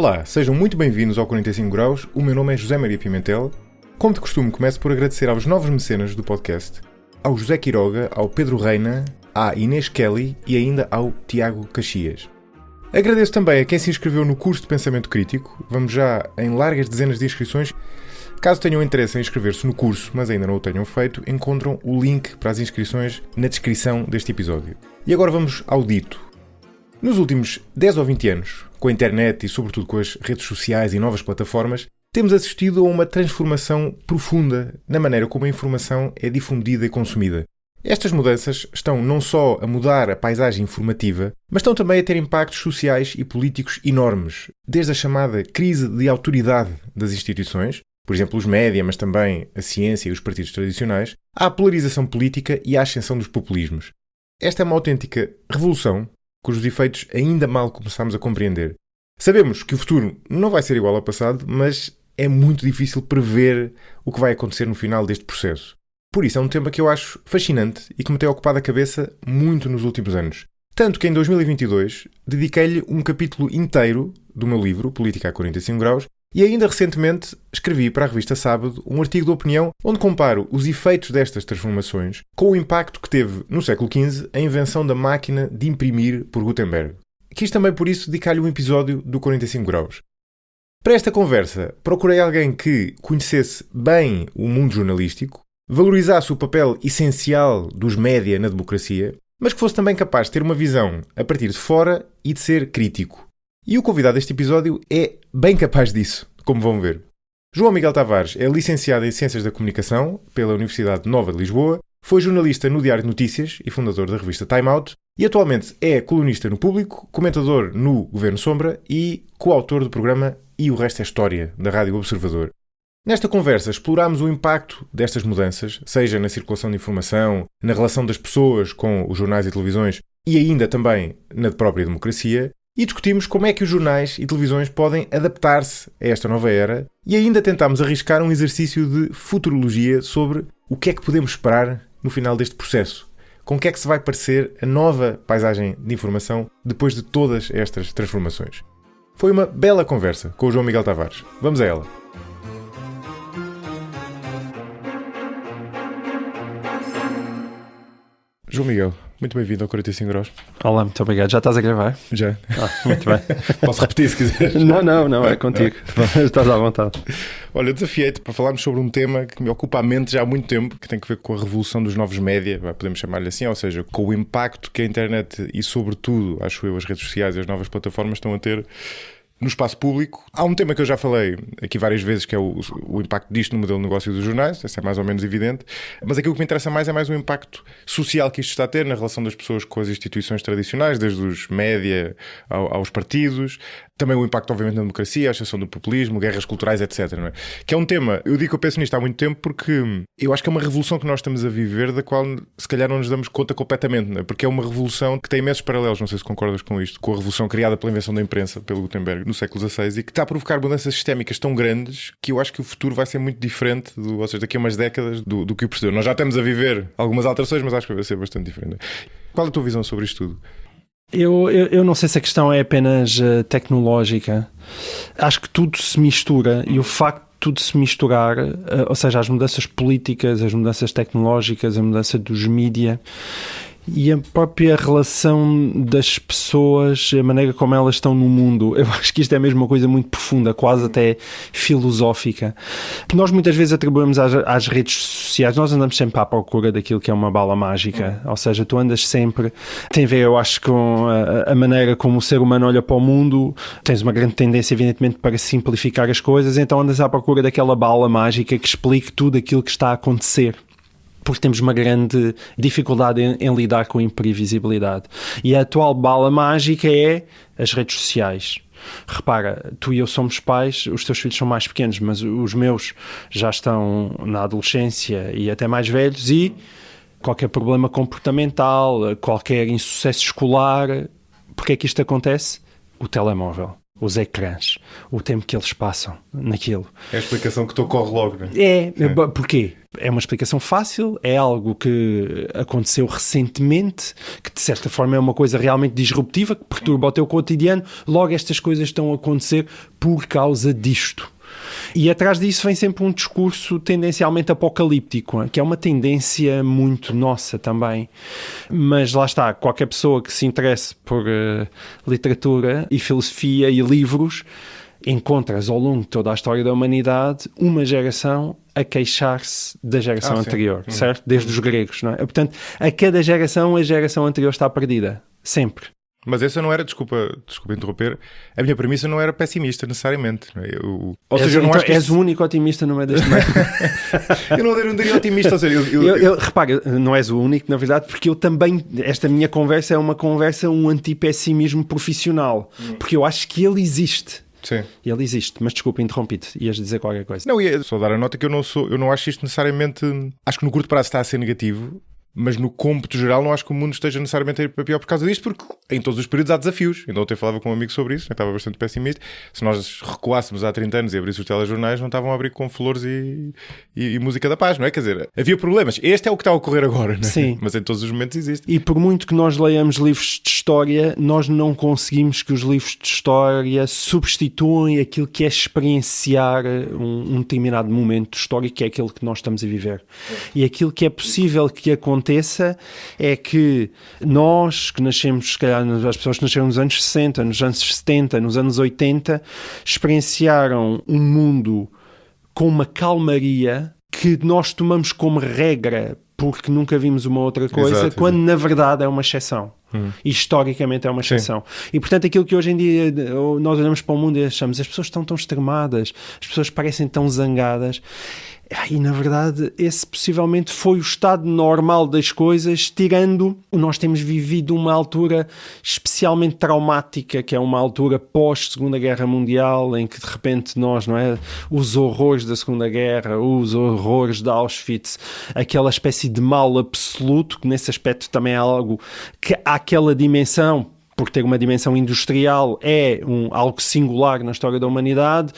Olá, sejam muito bem-vindos ao 45 Graus. O meu nome é José Maria Pimentel. Como de costume, começo por agradecer aos novos mecenas do podcast, ao José Quiroga, ao Pedro Reina, à Inês Kelly e ainda ao Tiago Caxias. Agradeço também a quem se inscreveu no curso de Pensamento Crítico. Vamos já em largas dezenas de inscrições. Caso tenham interesse em inscrever-se no curso, mas ainda não o tenham feito, encontram o link para as inscrições na descrição deste episódio. E agora vamos ao dito. Nos últimos 10 ou 20 anos, com a internet e sobretudo com as redes sociais e novas plataformas, temos assistido a uma transformação profunda na maneira como a informação é difundida e consumida. Estas mudanças estão não só a mudar a paisagem informativa, mas estão também a ter impactos sociais e políticos enormes, desde a chamada crise de autoridade das instituições, por exemplo os média, mas também a ciência e os partidos tradicionais, à polarização política e à ascensão dos populismos. Esta é uma autêntica revolução, cujos efeitos ainda mal começamos a compreender. Sabemos que o futuro não vai ser igual ao passado, mas é muito difícil prever o que vai acontecer no final deste processo. Por isso é um tema que eu acho fascinante e que me tem ocupado a cabeça muito nos últimos anos. Tanto que em 2022 dediquei-lhe um capítulo inteiro do meu livro, Política a 45 Graus, e ainda recentemente escrevi para a revista Sábado um artigo de opinião onde comparo os efeitos destas transformações com o impacto que teve no século XV a invenção da máquina de imprimir por Gutenberg. Quis também por isso dedicar-lhe um episódio do 45 Graus. Para esta conversa, procurei alguém que conhecesse bem o mundo jornalístico, valorizasse o papel essencial dos média na democracia, mas que fosse também capaz de ter uma visão a partir de fora e de ser crítico. E o convidado deste episódio é bem capaz disso, como vão ver. João Miguel Tavares é licenciado em Ciências da Comunicação pela Universidade Nova de Lisboa, foi jornalista no Diário de Notícias e fundador da revista Time Out e atualmente é colunista no Público, comentador no Governo Sombra e coautor do programa E o Resto é História, da Rádio Observador. Nesta conversa explorámos o impacto destas mudanças, seja na circulação de informação, na relação das pessoas com os jornais e televisões e ainda também na própria democracia, e discutimos como é que os jornais e televisões podem adaptar-se a esta nova era e ainda tentámos arriscar um exercício de futurologia sobre o que é que podemos esperar no final deste processo. Com o que é que se vai parecer a nova paisagem de informação depois de todas estas transformações. Foi uma bela conversa com o João Miguel Tavares. Vamos a ela. João Miguel, muito bem-vindo ao 45 Graus. Olá, muito obrigado. Já estás a gravar? Já. Muito bem. Posso repetir se quiseres? Não, é contigo. Estás à vontade. Olha, eu desafiei-te para falarmos sobre um tema que me ocupa a mente já há muito tempo, que tem a ver com a revolução dos novos média, podemos chamar-lhe assim, ou seja, com o impacto que a internet e, sobretudo, acho eu, as redes sociais e as novas plataformas estão a ter no espaço público. Há um tema que eu já falei aqui várias vezes, que é o impacto disto no modelo de negócio dos jornais, isso é mais ou menos evidente, mas aquilo que me interessa mais é mais o impacto social que isto está a ter na relação das pessoas com as instituições tradicionais, desde os média aos partidos, também o impacto obviamente na democracia, a ascensão do populismo, guerras culturais, etc. Não é? Que é um tema, eu digo que eu penso nisto há muito tempo porque eu acho que é uma revolução que nós estamos a viver da qual se calhar não nos damos conta completamente, não é? Porque é uma revolução que tem imensos paralelos, não sei se concordas com isto, com a revolução criada pela invenção da imprensa, pelo Gutenberg, no século XVI, e que está a provocar mudanças sistémicas tão grandes que eu acho que o futuro vai ser muito diferente, ou seja, daqui a umas décadas, do que o precedeu. Nós já estamos a viver algumas alterações, mas acho que vai ser bastante diferente. Qual é a tua visão sobre isto tudo? Eu não sei se a questão é apenas tecnológica. Acho que tudo se mistura e o facto de tudo se misturar, ou seja, as mudanças políticas, as mudanças tecnológicas, a mudança dos mídia e a própria relação das pessoas, a maneira como elas estão no mundo. Eu acho que isto é mesmo uma coisa muito profunda, quase até filosófica. Nós muitas vezes atribuímos às redes sociais, nós andamos sempre à procura daquilo que é uma bala mágica, ou seja, tu andas sempre, tem a ver, eu acho, com a maneira como o ser humano olha para o mundo, tens uma grande tendência, evidentemente, para simplificar as coisas, então andas à procura daquela bala mágica que explique tudo aquilo que está a acontecer, porque temos uma grande dificuldade em lidar com a imprevisibilidade. E a atual bala mágica é as redes sociais. Repara, tu e eu somos pais, os teus filhos são mais pequenos, mas os meus já estão na adolescência e até mais velhos, e qualquer problema comportamental, qualquer insucesso escolar, porque é que isto acontece? O telemóvel. os ecrãs, o tempo que eles passam naquilo. É a explicação que te ocorre logo, não é? Porquê? É uma explicação fácil, é algo que aconteceu recentemente, que de certa forma é uma coisa realmente disruptiva, que perturba o teu cotidiano, logo estas coisas estão a acontecer por causa disto. E atrás disso vem sempre um discurso tendencialmente apocalíptico, que é uma tendência muito nossa também. Mas lá está, qualquer pessoa que se interesse por literatura e filosofia e livros, encontras ao longo de toda a história da humanidade uma geração a queixar-se da geração anterior, certo? Desde os gregos, não é? Portanto, a cada geração, a geração anterior está perdida. Sempre. Mas essa não era, desculpa interromper, a minha premissa não era pessimista necessariamente. Não é? Ou seja, eu não acho que és o único otimista no meio deste meio. Eu não diria otimista, ou seja, repara, não és o único, na verdade, porque eu também, esta minha conversa é uma conversa, um antipessimismo profissional, porque eu acho que ele existe. Sim. Ele existe, mas desculpa, interrompi-te, ias dizer qualquer coisa. Não, ia só dar a nota que eu não acho isto necessariamente, acho que no curto prazo está a ser negativo, mas no cômputo geral não acho que o mundo esteja necessariamente a ir para pior por causa disto, porque em todos os períodos há desafios. Então eu falava com um amigo sobre isso, eu estava bastante pessimista. Se nós recuássemos há 30 anos e abrisse os telejornais, não estavam a abrir com flores e música da paz, não é? Quer dizer, havia problemas. Este é o que está a ocorrer agora, não é? Sim. Mas em todos os momentos existe. E por muito que nós leiamos livros de história, nós não conseguimos que os livros de história substituam aquilo que é experienciar um determinado momento histórico, que é aquele que nós estamos a viver. E aquilo que é possível que aconteça é que nós que nascemos, se calhar as pessoas que nasceram nos anos 60, nos anos 70, nos anos 80, experienciaram um mundo com uma calmaria que nós tomamos como regra porque nunca vimos uma outra coisa, Exato, quando na verdade é uma exceção. Historicamente é uma exceção. Sim. E portanto aquilo que hoje em dia nós olhamos para o mundo e achamos, as pessoas estão tão extremadas, as pessoas parecem tão zangadas. E na verdade esse possivelmente foi o estado normal das coisas, tirando nós temos vivido uma altura especialmente traumática, que é uma altura pós-Segunda Guerra Mundial, em que de repente nós, não é, os horrores da Segunda Guerra, os horrores de Auschwitz, aquela espécie de mal absoluto, que nesse aspecto também é algo que há aquela dimensão, por ter uma dimensão industrial, é algo singular na história da humanidade,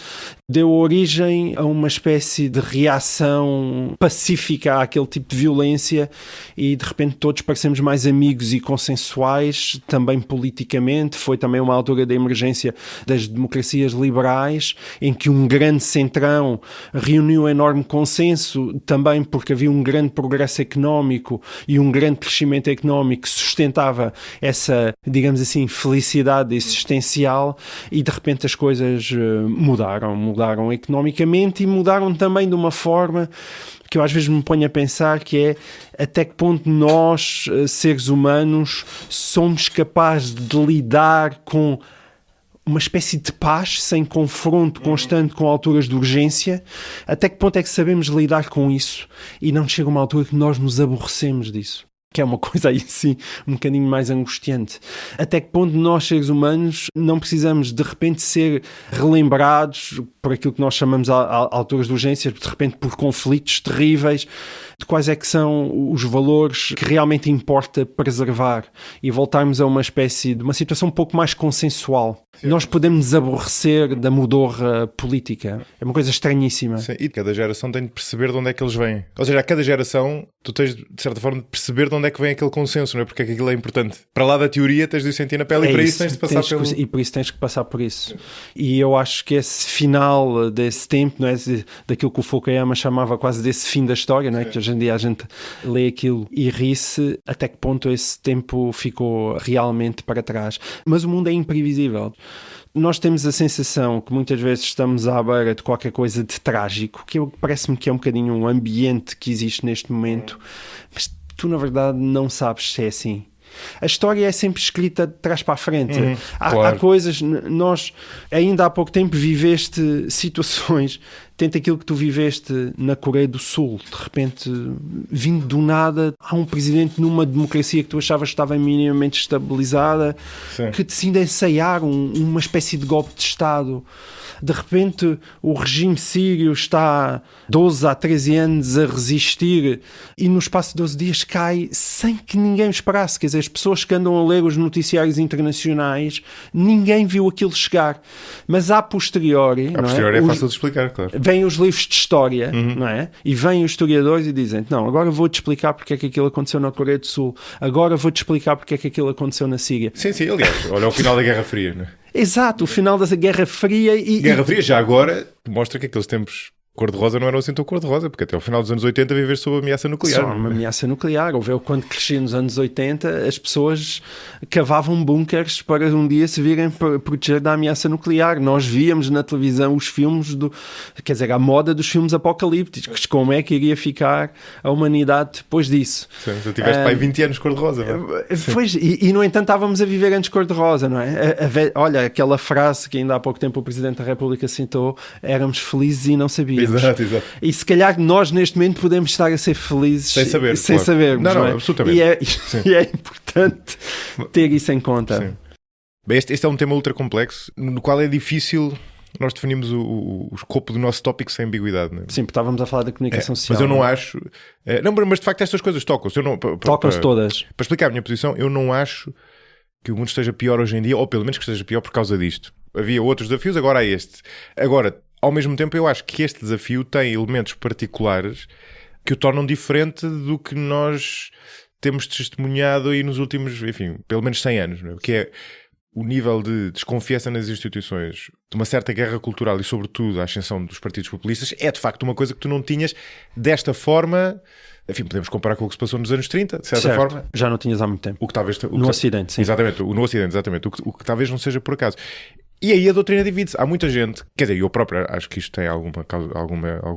deu origem a uma espécie de reação pacífica àquele tipo de violência e de repente todos parecemos mais amigos e consensuais, também politicamente. Foi também uma altura da emergência das democracias liberais, em que um grande centrão reuniu um enorme consenso, também porque havia um grande progresso económico e um grande crescimento económico que sustentava essa, digamos assim, felicidade existencial, e de repente as coisas mudaram economicamente e mudaram também de uma forma que eu às vezes me ponho a pensar, que é até que ponto nós, seres humanos, somos capazes de lidar com uma espécie de paz sem confronto constante com alturas de urgência. Até que ponto é que sabemos lidar com isso e não chega uma altura que nós nos aborrecemos disso? Que é uma coisa aí sim um bocadinho mais angustiante. Até que ponto nós, seres humanos, não precisamos de repente ser relembrados por aquilo que nós chamamos a alturas de urgência, de repente por conflitos terríveis, de quais é que são os valores que realmente importa preservar e voltarmos a uma espécie de uma situação um pouco mais consensual. Sim. Nós podemos nos aborrecer da mudorra política. É uma coisa estranhíssima. Sim, e cada geração tem de perceber de onde é que eles vêm. Ou seja, a cada geração tu tens de certa forma de perceber de onde é que vem aquele consenso, não é? Porque é que aquilo é importante. Para lá da teoria tens de o sentir na pele, e para isso tens de passar pelo... E por isso tens que passar por isso. Sim. E eu acho que esse final desse tempo, não é? Daquilo que o Fukuyama chamava quase desse fim da história, não é? Que hoje em dia a gente lê aquilo e ri-se até que ponto esse tempo ficou realmente para trás. Mas o mundo é imprevisível. Nós temos a sensação que muitas vezes estamos à beira de qualquer coisa de trágico, que parece-me que é um bocadinho um ambiente que existe neste momento, mas tu na verdade não sabes se é assim. A história é sempre escrita de trás para a frente. Claro. Há coisas... Nós, ainda há pouco tempo, viveste situações repente aquilo que tu viveste na Coreia do Sul, de repente, vindo do nada, há um presidente numa democracia que tu achavas que estava minimamente estabilizada, Sim. que decide ensaiar uma espécie de golpe de Estado. De repente o regime sírio está 12 a 13 anos a resistir e no espaço de 12 dias cai sem que ninguém esperasse. Quer dizer, as pessoas que andam a ler os noticiários internacionais, ninguém viu aquilo chegar. Mas a posteriori... A posteriori é fácil de explicar, claro. Vêm os livros de história, não é? E vêm os historiadores e dizem, não, agora vou-te explicar porque é que aquilo aconteceu na Coreia do Sul. Agora vou-te explicar porque é que aquilo aconteceu na Síria. Sim, aliás, olha o final da Guerra Fria, não é? Exato, o final da Guerra Fria e... Guerra Fria já agora mostra que aqueles tempos cor-de-rosa não eram assim tão cor-de-rosa, porque até ao final dos anos 80 viver sob ameaça nuclear. Só uma ameaça nuclear. Eu, quando cresci nos anos 80, as pessoas cavavam bunkers para um dia se virem proteger da ameaça nuclear. Nós víamos na televisão os filmes quer dizer, a moda dos filmes apocalípticos, como é que iria ficar a humanidade depois disso. Sim, tu tiveste pai 20 anos cor-de-rosa. Pois, e no entanto estávamos a viver antes cor-de-rosa, não é? Olha, aquela frase que ainda há pouco tempo o Presidente da República citou, éramos felizes e não sabíamos. Exato. E se calhar nós neste momento podemos estar a ser felizes sem claro. sabermos. Não, é? absolutamente. E é importante ter isso em conta. Sim. Bem, este é um tema ultra complexo, no qual é difícil nós definirmos o escopo do nosso tópico sem ambiguidade. Não é? Sim, porque estávamos a falar da comunicação social. Mas eu não acho... mas de facto estas coisas tocam-se. Tocam-se todas. Para explicar a minha posição, eu não acho que o mundo esteja pior hoje em dia, ou pelo menos que esteja pior por causa disto. Havia outros desafios, agora há este. Agora, ao mesmo tempo, eu acho que este desafio tem elementos particulares que o tornam diferente do que nós temos testemunhado aí nos últimos, enfim, pelo menos 100 anos, não é? Que é o nível de desconfiança nas instituições, de uma certa guerra cultural e, sobretudo, a ascensão dos partidos populistas, é de facto uma coisa que tu não tinhas desta forma. Enfim, podemos comparar com o que se passou nos anos 30, de certa forma. Já não tinhas há muito tempo. O que talvez... No Ocidente, sim. Exatamente, no Ocidente, exatamente. O que talvez não seja por acaso. E aí a doutrina divide-se. Há muita gente, quer dizer, eu próprio acho que isto tem algum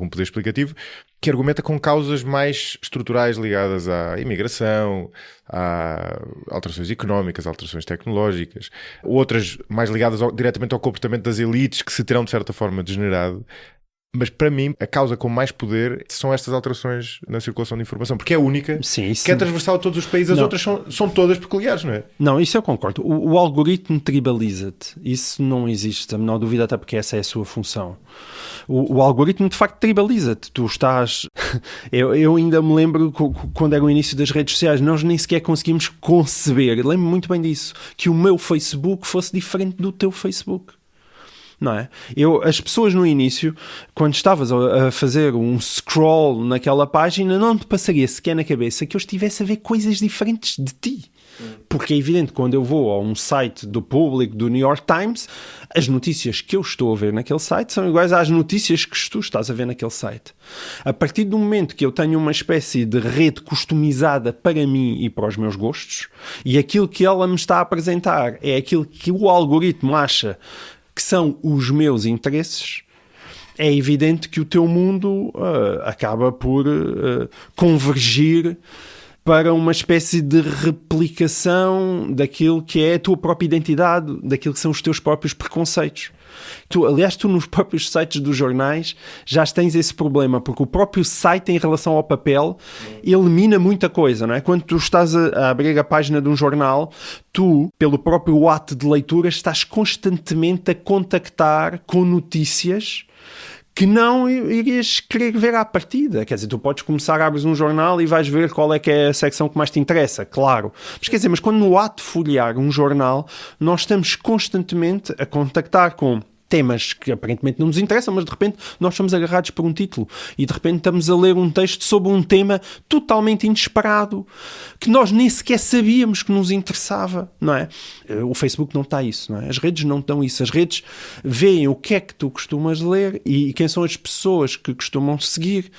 poder explicativo, que argumenta com causas mais estruturais ligadas à imigração, a alterações económicas, alterações tecnológicas, outras mais ligadas diretamente ao comportamento das elites que se terão de certa forma degenerado. Mas para mim, a causa com mais poder são estas alterações na circulação de informação, porque é a única que é transversal a todos os países. As outras são todas peculiares, não é? Não, isso eu concordo. O algoritmo tribaliza-te. Isso não existe, a menor dúvida, até porque essa é a sua função. O algoritmo, de facto, tribaliza-te. Tu estás... eu ainda me lembro quando era o início das redes sociais, nós nem sequer conseguimos conceber, lembro-me muito bem disso, que o meu Facebook fosse diferente do teu Facebook. Não é? As pessoas no início, quando estavas a fazer um scroll naquela página, não te passaria sequer na cabeça que eu estivesse a ver coisas diferentes de ti. Porque é evidente, quando eu vou a um site do Público, do New York Times, as notícias que eu estou a ver naquele site são iguais às notícias que tu estás a ver naquele site. A partir do momento que eu tenho uma espécie de rede customizada para mim e para os meus gostos, e aquilo que ela me está a apresentar é aquilo que o algoritmo acha que são os meus interesses, é evidente que o teu mundo acaba por convergir para uma espécie de replicação daquilo que é a tua própria identidade, daquilo que são os teus próprios preconceitos. Aliás, tu nos próprios sites dos jornais já tens esse problema, porque o próprio site em relação ao papel elimina muita coisa, não é? Quando tu estás a abrir a página de um jornal, tu, pelo próprio ato de leitura, estás constantemente a contactar com notícias que não irias querer ver à partida. Quer dizer, tu podes começar, abres um jornal e vais ver qual é que é a secção que mais te interessa, claro. Mas quer dizer, mas no ato de folhear um jornal, nós estamos constantemente a contactar com temas que aparentemente não nos interessam, mas de repente nós somos agarrados por um título e de repente estamos a ler um texto sobre um tema totalmente inesperado, que nós nem sequer sabíamos que nos interessava, não é? O Facebook não está isso, não é? As redes não estão isso. As redes veem o que é que tu costumas ler e quem são as pessoas que costumam seguir.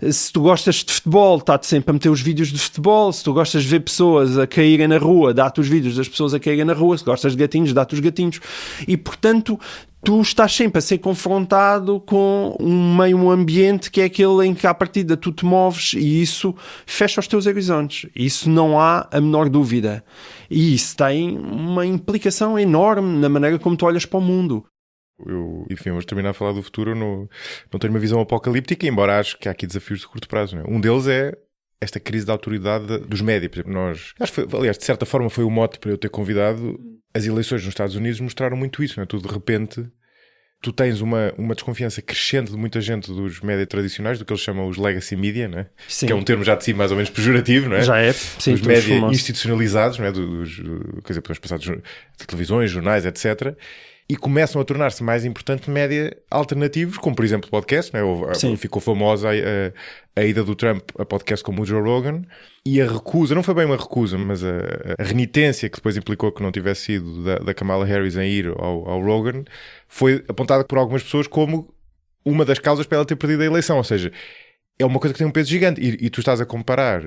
Se tu gostas de futebol, está-te sempre a meter os vídeos de futebol. Se tu gostas de ver pessoas a caírem na rua, dá-te os vídeos das pessoas a caírem na rua. Se gostas de gatinhos, dá-te os gatinhos. E, portanto, tu estás sempre a ser confrontado com um ambiente que é aquele em que, à partida, tu te moves e isso fecha os teus horizontes. Isso não há a menor dúvida. E isso tem uma implicação enorme na maneira como tu olhas para o mundo. Enfim, vamos terminar a falar do futuro. Não tenho uma visão apocalíptica, embora acho que há aqui desafios de curto prazo. Não é? Um deles é esta crise da autoridade dos médias. Por exemplo, acho que aliás, de certa forma foi o mote para eu ter convidado. As eleições nos Estados Unidos mostraram muito isso. Não é? Tu, de repente, tu tens uma desconfiança crescente de muita gente dos médias tradicionais, do que eles chamam os legacy media, não é? Que é um termo já de si mais ou menos pejorativo, não é? Já é, sim. Os médias institucionalizados, não é? Quer dizer, podemos passar de televisões, jornais, etc., e começam a tornar-se mais importantes média alternativos, como por exemplo podcast, né? Ficou famosa a ida do Trump a podcast como o Joe Rogan, e a recusa, não foi bem uma recusa, mas a renitência que depois implicou que não tivesse sido da Kamala Harris em ir ao Rogan, foi apontada por algumas pessoas como uma das causas para ela ter perdido a eleição. Ou seja, é uma coisa que tem um peso gigante, e tu estás a comparar.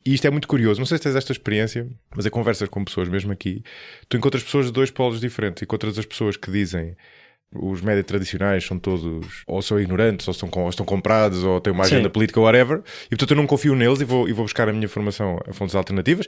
E isto é muito curioso, não sei se tens esta experiência, mas em conversas com pessoas mesmo aqui, tu encontras pessoas de dois polos diferentes. Encontras as pessoas que dizem os médias tradicionais são todos ou são ignorantes, ou estão comprados, ou têm uma agenda política, ou whatever, e portanto eu não confio neles e vou buscar a minha formação a fontes alternativas,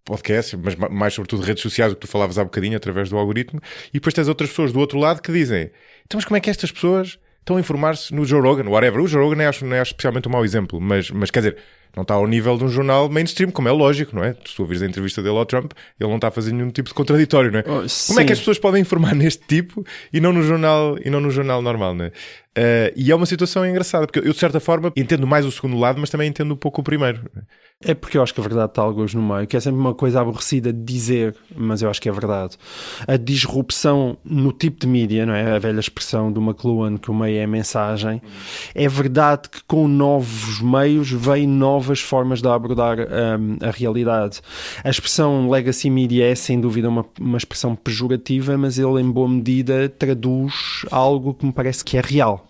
podcast, mas mais sobretudo redes sociais, o que tu falavas há bocadinho, através do algoritmo. E depois tens outras pessoas do outro lado que dizem, então mas como é que estas pessoas estão a informar-se no Joe Rogan, whatever? O Joe Rogan não é especialmente um mau exemplo, mas quer dizer, não está ao nível de um jornal mainstream, como é lógico, não é? Se tu ouvires a entrevista dele ao Trump, ele não está a fazer nenhum tipo de contraditório, não é? Como é que as pessoas podem informar neste tipo e não no jornal normal, não é? E é uma situação engraçada, porque eu de certa forma entendo mais o segundo lado, mas também entendo um pouco o primeiro. É porque eu acho que a verdade está alguns no meio, que é sempre uma coisa aborrecida de dizer, mas eu acho que é verdade. A disrupção no tipo de mídia, não é? A velha expressão do McLuhan, que o meio é a mensagem. É verdade que com novos meios vêm novas formas de abordar a realidade. A expressão legacy media é sem dúvida uma expressão pejorativa, mas ele em boa medida traduz algo que me parece que é real.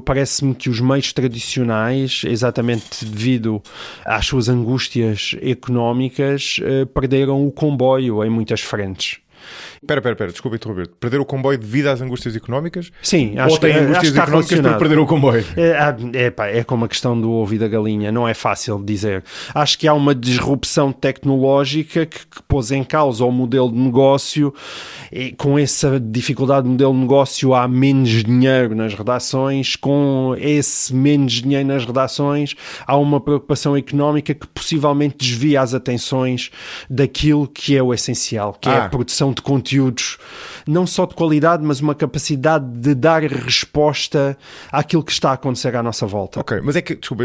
Parece-me que os meios tradicionais, exatamente devido às suas angústias económicas, perderam o comboio em muitas frentes. Espera, desculpa interromper. Perder o comboio devido às angústias económicas? Sim, acho que angústias económicas para perder o comboio? É como a questão do ovo e da galinha, não é fácil de dizer. Acho que há uma disrupção tecnológica que pôs em causa o modelo de negócio, e com essa dificuldade do modelo de negócio há menos dinheiro nas redações, com esse menos dinheiro nas redações há uma preocupação económica que possivelmente desvia as atenções daquilo que é o essencial, que é a produção de conteúdos, não só de qualidade, mas uma capacidade de dar resposta àquilo que está a acontecer à nossa volta. Ok, mas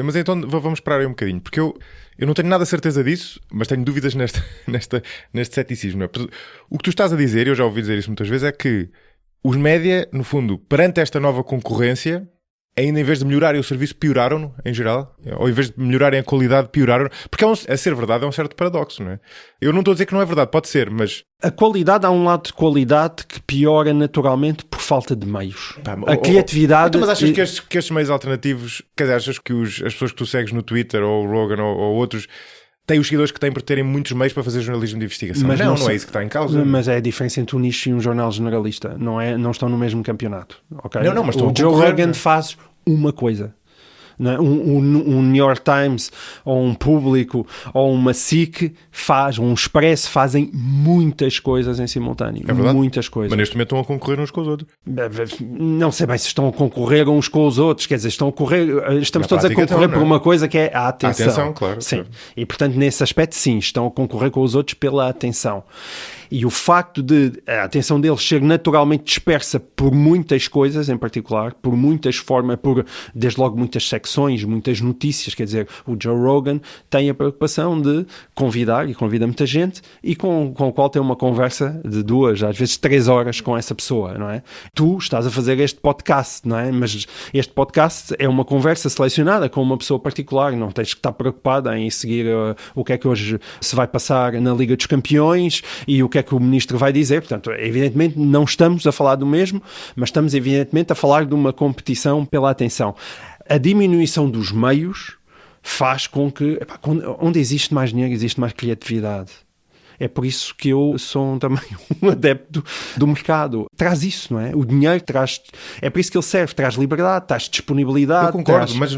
mas então vamos parar aí um bocadinho, porque eu não tenho nada a certeza disso, mas tenho dúvidas neste ceticismo. Não é? O que tu estás a dizer, e eu já ouvi dizer isso muitas vezes, é que os média, no fundo, perante esta nova concorrência, ainda em vez de melhorarem o serviço, pioraram-no, em geral. Ou em vez de melhorarem a qualidade, pioraram-no. Porque, a ser verdade, é um certo paradoxo, não é? Eu não estou a dizer que não é verdade, pode ser, mas... A qualidade, há um lado de qualidade que piora naturalmente por falta de meios. A criatividade... Então, mas achas que estes meios alternativos, quer dizer, achas que as pessoas que tu segues no Twitter, ou o Rogan, ou outros... têm os seguidores que têm por terem muitos meios para fazer jornalismo de investigação. Mas não é isso que está em causa. Mas é a diferença entre um nicho e um jornal generalista. Não estão no mesmo campeonato. Okay? Não, mas o Joe Rogan faz uma coisa. Não é? Um New York Times, ou um Público, ou uma SIC um Expresso, fazem muitas coisas em simultâneo. É verdade. Muitas coisas. Mas neste momento estão a concorrer uns com os outros. Não sei bem se estão a concorrer uns com os outros, quer dizer, estamos todos a concorrer por uma coisa que é a atenção. A atenção, claro. Sim. E portanto, nesse aspecto, sim, estão a concorrer com os outros pela atenção. E o facto de a atenção deles ser naturalmente dispersa por muitas coisas, em particular, por muitas formas, desde logo muitas secções, muitas notícias, quer dizer, o Joe Rogan tem a preocupação de convidar, e convida muita gente, e com o qual tem uma conversa de 2, às vezes 3 horas com essa pessoa, não é? Tu estás a fazer este podcast, não é? Mas este podcast é uma conversa selecionada com uma pessoa particular, não tens que estar preocupada em seguir o que é que hoje se vai passar na Liga dos Campeões e o que é que o ministro vai dizer. Portanto, evidentemente não estamos a falar do mesmo, mas estamos evidentemente a falar de uma competição pela atenção. A diminuição dos meios faz com que, onde existe mais dinheiro, existe mais criatividade. É por isso que eu sou também um adepto do mercado. Traz isso, não é? O dinheiro traz... É por isso que ele serve. Traz liberdade, traz disponibilidade. Eu concordo, mas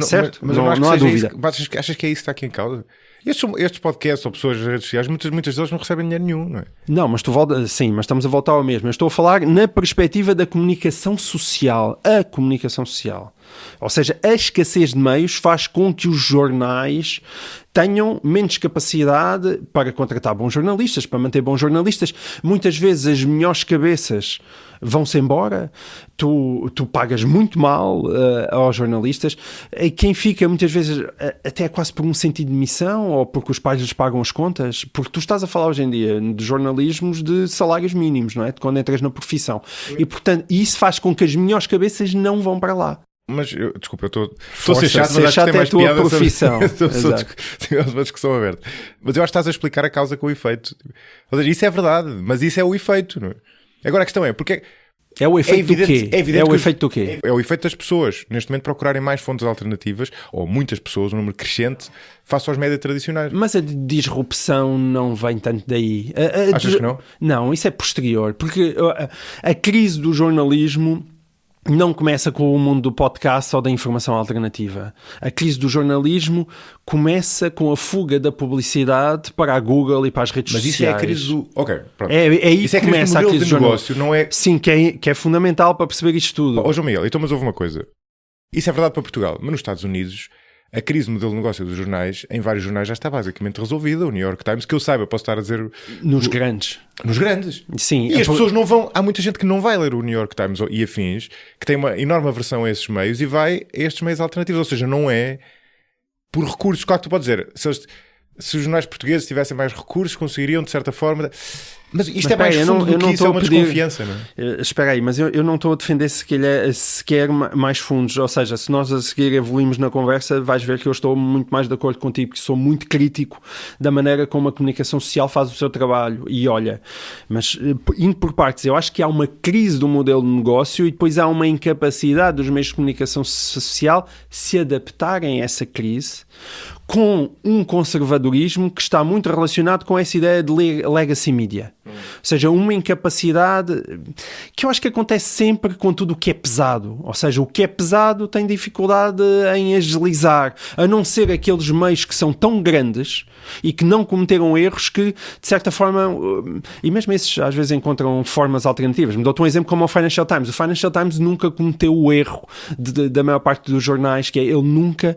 não há dúvida. Achas que é isso que está aqui em causa? Estes podcasts ou pessoas nas redes sociais, muitas deles não recebem dinheiro nenhum, não é? Não, mas sim, mas estamos a voltar ao mesmo. Eu estou a falar na perspectiva da comunicação social. A comunicação social. Ou seja, a escassez de meios faz com que os jornais tenham menos capacidade para contratar bons jornalistas, para manter bons jornalistas. Muitas vezes as melhores cabeças vão-se embora, tu pagas muito mal aos jornalistas, e quem fica muitas vezes até quase por um sentido de missão ou porque os pais lhes pagam as contas, porque tu estás a falar hoje em dia de jornalismos de salários mínimos, não é? De quando entras na profissão. E portanto, isso faz com que as melhores cabeças não vão para lá. Mas, desculpa, eu estou a ser chato, mas acho que tem mais tua piada profissão. Sobre uma discussão aberta. Mas eu acho que estás a explicar a causa com o efeito. Ou seja, isso é verdade, mas isso é o efeito, não é? Agora a questão é, porque... É o efeito do quê? É o efeito do quê? É o efeito das pessoas, neste momento, procurarem mais fontes alternativas, ou muitas pessoas, um número crescente, face aos médias tradicionais. Mas a disrupção não vem tanto daí. Achas que não? Não, isso é posterior, porque a crise do jornalismo não começa com o mundo do podcast ou da informação alternativa. A crise do jornalismo começa com a fuga da publicidade para a Google e para as redes sociais. Mas isso é a crise do... Ok, pronto. É aí isso que começa a crise do negócio, não é... Sim, que é fundamental para perceber isto tudo. João Miguel, então mas houve uma coisa. Isso é verdade para Portugal, mas nos Estados Unidos... A crise do modelo de negócio dos jornais, em vários jornais, já está basicamente resolvida. O New York Times, que eu saiba, posso estar a dizer... Nos grandes. Nos grandes. Sim. E as pessoas não vão... Há muita gente que não vai ler o New York Times e afins, que tem uma enorme aversão a esses meios e vai a estes meios alternativos. Ou seja, não é por recursos. Claro que tu podes dizer, se os jornais portugueses tivessem mais recursos, conseguiriam, de certa forma... Mas isto é mais fundo do que isso, é uma desconfiança, não é? Espera aí, mas eu não estou a defender sequer mais fundos. Ou seja, se nós a seguir evoluímos na conversa, vais ver que eu estou muito mais de acordo contigo, que sou muito crítico da maneira como a comunicação social faz o seu trabalho. E olha, mas indo por partes, eu acho que há uma crise do modelo de negócio e depois há uma incapacidade dos meios de comunicação social se adaptarem a essa crise, com um conservadorismo que está muito relacionado com essa ideia de legacy media. Ou seja, uma incapacidade que eu acho que acontece sempre com tudo o que é pesado. Ou seja, o que é pesado tem dificuldade em agilizar, a não ser aqueles meios que são tão grandes e que não cometeram erros que, de certa forma, e mesmo esses às vezes encontram formas alternativas. Me dou-te um exemplo como o Financial Times. O Financial Times nunca cometeu o erro da maior parte dos jornais, que é ele nunca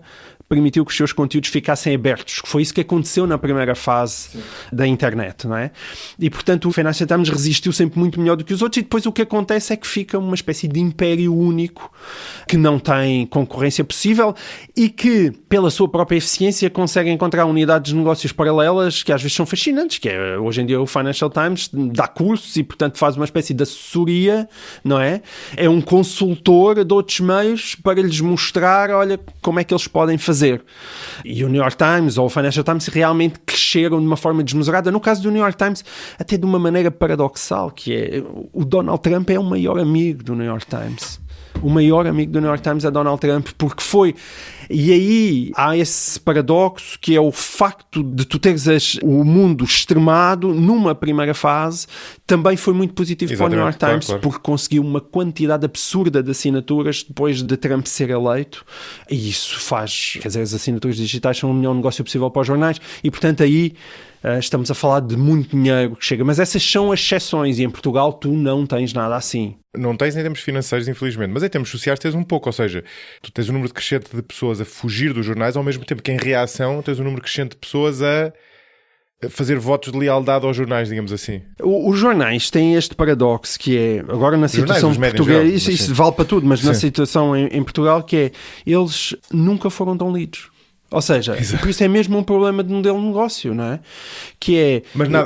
permitiu que os seus conteúdos ficassem abertos, que foi isso que aconteceu na primeira fase da internet, não é? E, portanto, o Financial Times resistiu sempre muito melhor do que os outros e depois o que acontece é que fica uma espécie de império único que não tem concorrência possível e que, pela sua própria eficiência, consegue encontrar unidades de negócios paralelas que às vezes são fascinantes, que é, hoje em dia o Financial Times dá cursos e, portanto, faz uma espécie de assessoria, não é? É um consultor de outros meios para lhes mostrar, olha, como é que eles podem fazer. E o New York Times ou o Financial Times realmente cresceram de uma forma desmesurada. No caso do New York Times, até de uma maneira paradoxal, que é o Donald Trump é o maior amigo do New York Times. O maior amigo do New York Times é Donald Trump, porque foi... E aí há esse paradoxo que é o facto de tu teres o mundo extremado numa primeira fase, também foi muito positivo para o New York Times, claro. Porque conseguiu uma quantidade absurda de assinaturas depois de Trump ser eleito, e isso faz... Quer dizer, as assinaturas digitais são o melhor negócio possível para os jornais, e portanto aí... estamos a falar de muito dinheiro que chega, mas essas são as exceções e em Portugal tu não tens nada assim. Não tens em termos financeiros, infelizmente, mas em termos sociais tens um pouco, ou seja, tu tens um número crescente de pessoas a fugir dos jornais, ao mesmo tempo que em reação tens um número crescente de pessoas a fazer votos de lealdade aos jornais, digamos assim. Os jornais têm este paradoxo que é, agora na situação portuguesa, isso vale para tudo, mas na situação em Portugal, que é, eles nunca foram tão lidos. Ou seja, por isso é mesmo um problema de modelo de negócio, não é? Que é,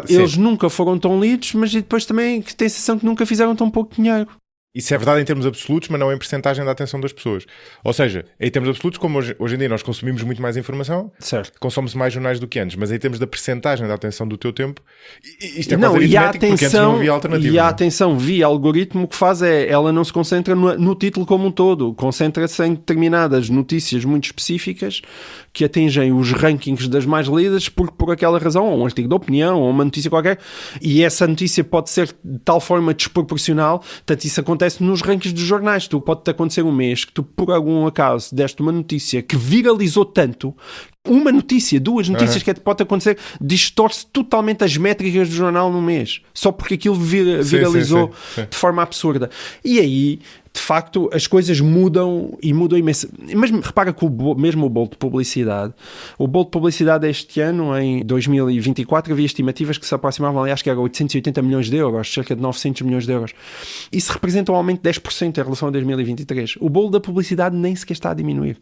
eles nunca foram tão lidos, mas depois também tem a sensação que nunca fizeram tão pouco dinheiro. Isso é verdade em termos absolutos, mas não em percentagem da atenção das pessoas. Ou seja, em termos absolutos, como hoje em dia nós consumimos muito mais informação, consome-se mais jornais do que antes, mas em termos da percentagem da atenção do teu tempo, isto é quase aritmético, porque antes não havia alternativa. E a atenção via algoritmo, o que faz é, ela não se concentra no título como um todo, concentra-se em determinadas notícias muito específicas que atingem os rankings das mais lidas por aquela razão, ou um artigo de opinião, ou uma notícia qualquer, e essa notícia pode ser de tal forma desproporcional, portanto isso acontece nos rankings dos jornais. Pode-te acontecer um mês que tu, por algum acaso, deste uma notícia que viralizou tanto uma notícia, 2 notícias que pode acontecer, distorce totalmente as métricas do jornal no mês, só porque aquilo viralizou sim. de forma absurda. E aí, de facto, as coisas mudam e mudam imenso. Mas repara que mesmo o bolo de publicidade este ano, em 2024, havia estimativas que se aproximavam, aliás, que era 880 milhões de euros, cerca de 900 milhões de euros. Isso representa um aumento de 10% em relação a 2023. O bolo da publicidade nem sequer está a diminuir.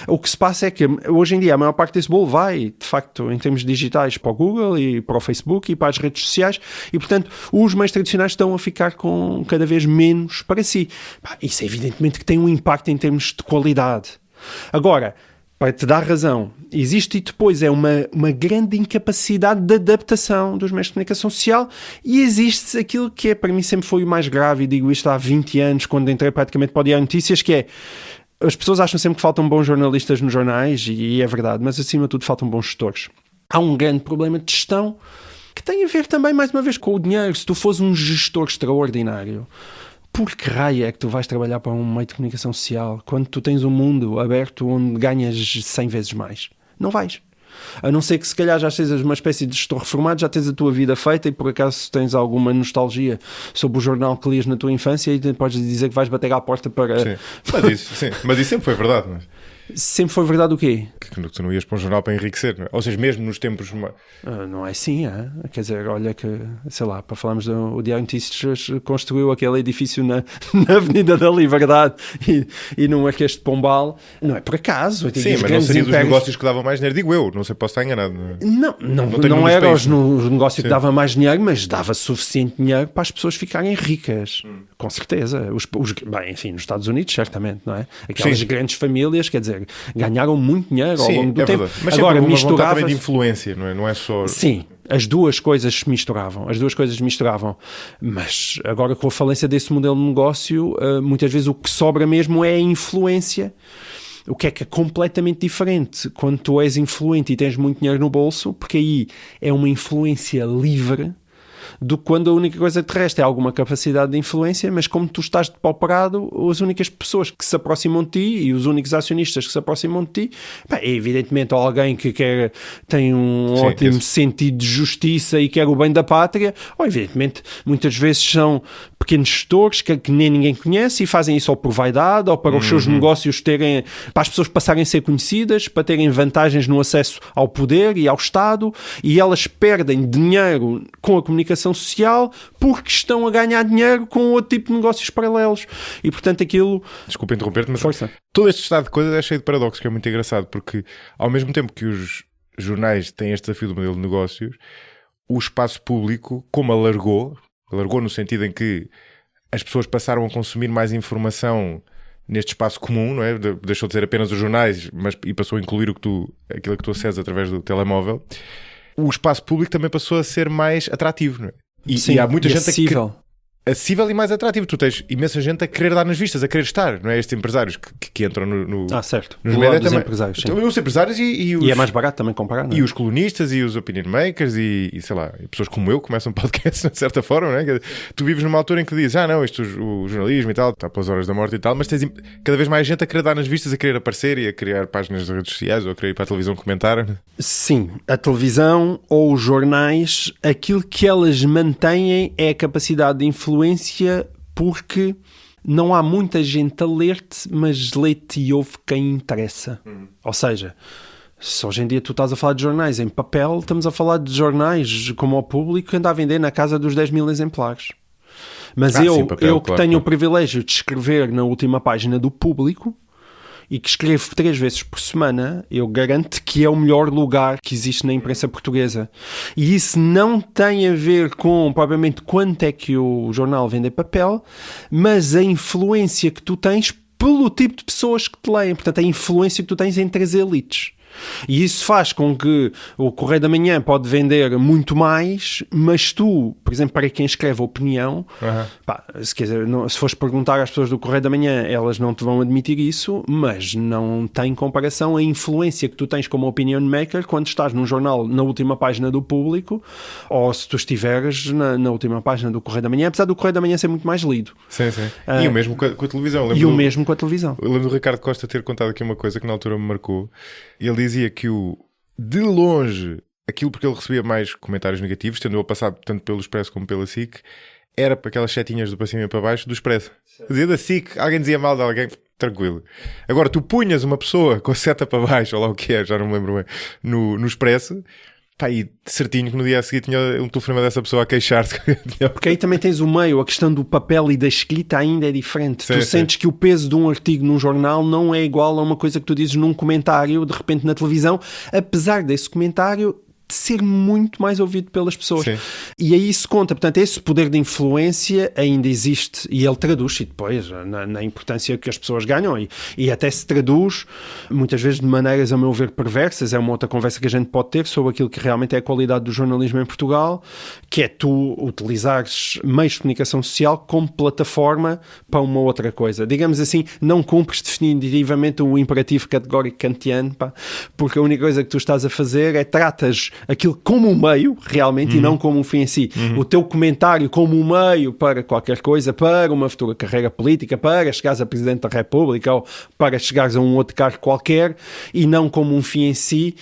O que se passa é que, hoje em dia, a maior parte desse bolo vai, de facto, em termos digitais, para o Google e para o Facebook e para as redes sociais, e, portanto, os meios tradicionais estão a ficar com cada vez menos para si. Isso evidentemente que tem um impacto em termos de qualidade. Agora, para te dar razão, existe depois uma grande incapacidade de adaptação dos meios de comunicação social, e existe aquilo que para mim sempre foi o mais grave, e digo isto há 20 anos, quando entrei praticamente para o Diário de Notícias, que é, as pessoas acham sempre que faltam bons jornalistas nos jornais, e é verdade, mas acima de tudo faltam bons gestores. Há um grande problema de gestão que tem a ver também, mais uma vez, com o dinheiro. Se tu fores um gestor extraordinário, por que raio é que tu vais trabalhar para um meio de comunicação social quando tu tens um mundo aberto onde ganhas 100 vezes mais? Não vais. A não ser que se calhar já sejas uma espécie de gestor reformado, já tens a tua vida feita e por acaso tens alguma nostalgia sobre o jornal que lias na tua infância e podes dizer que vais bater à porta para... Sim, mas isso sempre foi verdade, não é? Sempre foi verdade o quê? Que tu não ias para um jornal para enriquecer, não é? Ou seja, mesmo nos tempos... não é assim, é? Quer dizer, olha que, sei lá, para falarmos do Diário de Notícias, construiu aquele edifício na Avenida da Liberdade e no Marquês de Pombal. Não é por acaso. Sim, mas não seria dos negócios que davam mais dinheiro, digo eu, não sei, posso estar enganado. Não era os negócios que davam mais dinheiro, mas dava suficiente dinheiro para as pessoas ficarem ricas, com certeza. Bem, enfim, nos Estados Unidos, certamente, não é? Aquelas grandes famílias, quer dizer, ganharam muito dinheiro ao longo do tempo. Verdade. Mas agora misturava também de influência, não é? Não é só... Sim, as duas coisas se misturavam. Mas agora com a falência desse modelo de negócio, muitas vezes o que sobra mesmo é a influência. O que é completamente diferente quando tu és influente e tens muito dinheiro no bolso, porque aí é uma influência livre, do que quando a única coisa que te resta é alguma capacidade de influência, mas como tu estás depauperado, as únicas pessoas que se aproximam de ti e os únicos acionistas que se aproximam de ti, é evidentemente alguém que tem um ótimo sentido de justiça e quer o bem da pátria, ou evidentemente muitas vezes são pequenos gestores que nem ninguém conhece e fazem isso ou por vaidade ou para os seus negócios terem, para as pessoas passarem a ser conhecidas, para terem vantagens no acesso ao poder e ao Estado, e elas perdem dinheiro com a comunicação social porque estão a ganhar dinheiro com outro tipo de negócios paralelos. E portanto aquilo... Desculpa interromper-te, mas força. Todo este estado de coisas é cheio de paradoxos, que é muito engraçado, porque ao mesmo tempo que os jornais têm este desafio do modelo de negócios, o espaço público, como alargou no sentido em que as pessoas passaram a consumir mais informação neste espaço comum, não é? Deixou de ser apenas os jornais, e passou a incluir aquilo que tu acedes através do telemóvel. O espaço público também passou a ser mais atrativo, não é? E há muita gente acessível. Acessível e mais atrativo. Tu tens imensa gente a querer dar nas vistas, a querer estar, não é? Estes empresários que entram certo. nos médias também. Empresários, sim. Os empresários e é mais barato também comparar, não é? E os colunistas e os opinion makers e sei lá, pessoas como eu que começam podcast de certa forma, não é? Tu vives numa altura em que dizes, não, o jornalismo e tal, está pelas horas da morte e tal, mas tens cada vez mais gente a querer dar nas vistas, a querer aparecer e a criar páginas das redes sociais ou a querer ir para a televisão comentar. Sim, a televisão ou os jornais, aquilo que elas mantêm é a capacidade de influência, porque não há muita gente a ler-te, mas lê-te e ouve quem interessa. Ou seja, se hoje em dia tu estás a falar de jornais em papel, estamos a falar de jornais como ao público que anda a vender na casa dos 10 mil exemplares. Mas eu que tenho o privilégio de escrever na última página do Público e que escrevo 3 vezes por semana, eu garanto que é o melhor lugar que existe na imprensa portuguesa. E isso não tem a ver com, provavelmente, quanto é que o jornal vende em papel, mas a influência que tu tens pelo tipo de pessoas que te leem. Portanto, a influência que tu tens entre as elites. E isso faz com que o Correio da Manhã pode vender muito mais, mas tu, por exemplo, para quem escreve opinião, se fores perguntar às pessoas do Correio da Manhã, elas não te vão admitir isso, mas não tem comparação a influência que tu tens como opinion maker quando estás num jornal na última página do Público, ou se tu estiveres na última página do Correio da Manhã, apesar do Correio da Manhã ser muito mais lido. Sim. E o mesmo com a televisão. E o mesmo com a televisão. Eu lembro do Ricardo Costa ter contado aqui uma coisa que na altura me marcou. Ele dizia que de longe, aquilo porque ele recebia mais comentários negativos, tendo ele passado tanto pelo Expresso como pela SIC, era para aquelas setinhas do para cima e para baixo do Expresso. Dizia da SIC, alguém dizia mal de alguém, tranquilo. Agora, tu punhas uma pessoa com a seta para baixo, ou lá o que é, já não me lembro bem, no Expresso, pá, e certinho que no dia a seguir tinha um telefonema dessa pessoa a queixar-se. Porque aí também tens o meio, a questão do papel e da escrita ainda é diferente. Sim, tu sim. sentes que o peso de um artigo num jornal não é igual a uma coisa que tu dizes num comentário, de repente na televisão, apesar desse comentário de ser muito mais ouvido pelas pessoas. Sim. E aí isso conta. Portanto, esse poder de influência ainda existe e ele traduz-se depois na importância que as pessoas ganham e até se traduz muitas vezes de maneiras, a meu ver, perversas. É uma outra conversa que a gente pode ter sobre aquilo que realmente é a qualidade do jornalismo em Portugal, que é tu utilizares meios de comunicação social como plataforma para uma outra coisa. Digamos assim, não cumpres definitivamente o imperativo categórico kantiano, pá, porque a única coisa que tu estás a fazer é tratas aquilo como um meio, realmente, e não como um fim em si. O teu comentário como um meio para qualquer coisa, para uma futura carreira política, para chegares a Presidente da República ou para chegares a um outro cargo qualquer, e não como um fim em si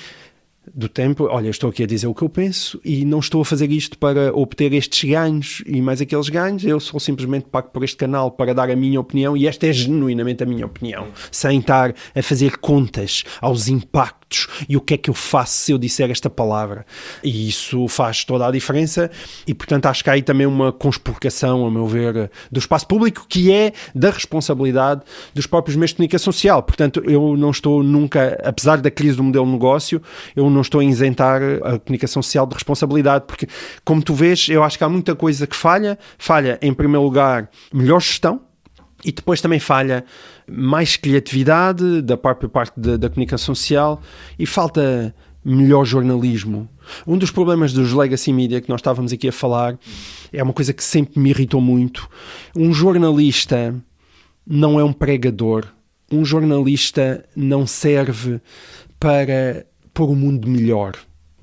do tempo. Olha, estou aqui a dizer o que eu penso e não estou a fazer isto para obter estes ganhos e mais aqueles ganhos. Eu sou simplesmente pago por este canal para dar a minha opinião e esta é genuinamente a minha opinião, sem estar a fazer contas aos impactos e o que é que eu faço se eu disser esta palavra. E isso faz toda a diferença e, portanto, acho que há aí também uma conspurcação, a meu ver, do espaço público, que é da responsabilidade dos próprios meios de comunicação social. Portanto, eu não estou nunca, apesar da crise do modelo de negócio, eu não estou a isentar a comunicação social de responsabilidade, porque, como tu vês, eu acho que há muita coisa que falha, em primeiro lugar, melhor gestão, e depois também falha mais criatividade da própria parte da comunicação social e falta melhor jornalismo. Um dos problemas dos legacy media que nós estávamos aqui a falar é uma coisa que sempre me irritou muito. Um jornalista não é um pregador. Um jornalista não serve para pôr o mundo melhor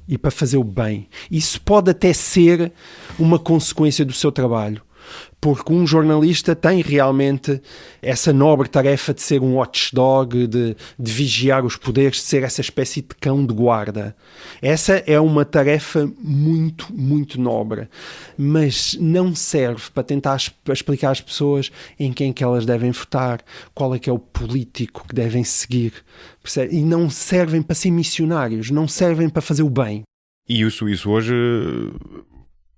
e para fazer o bem. Isso pode até ser uma consequência do seu trabalho, porque um jornalista tem realmente essa nobre tarefa de ser um watchdog, de vigiar os poderes, de ser essa espécie de cão de guarda. Essa é uma tarefa muito, muito nobre, mas não serve para tentar explicar às pessoas em quem que elas devem votar, qual é que é o político que devem seguir, percebe? E não servem para ser missionários, não servem para fazer o bem. E isso hoje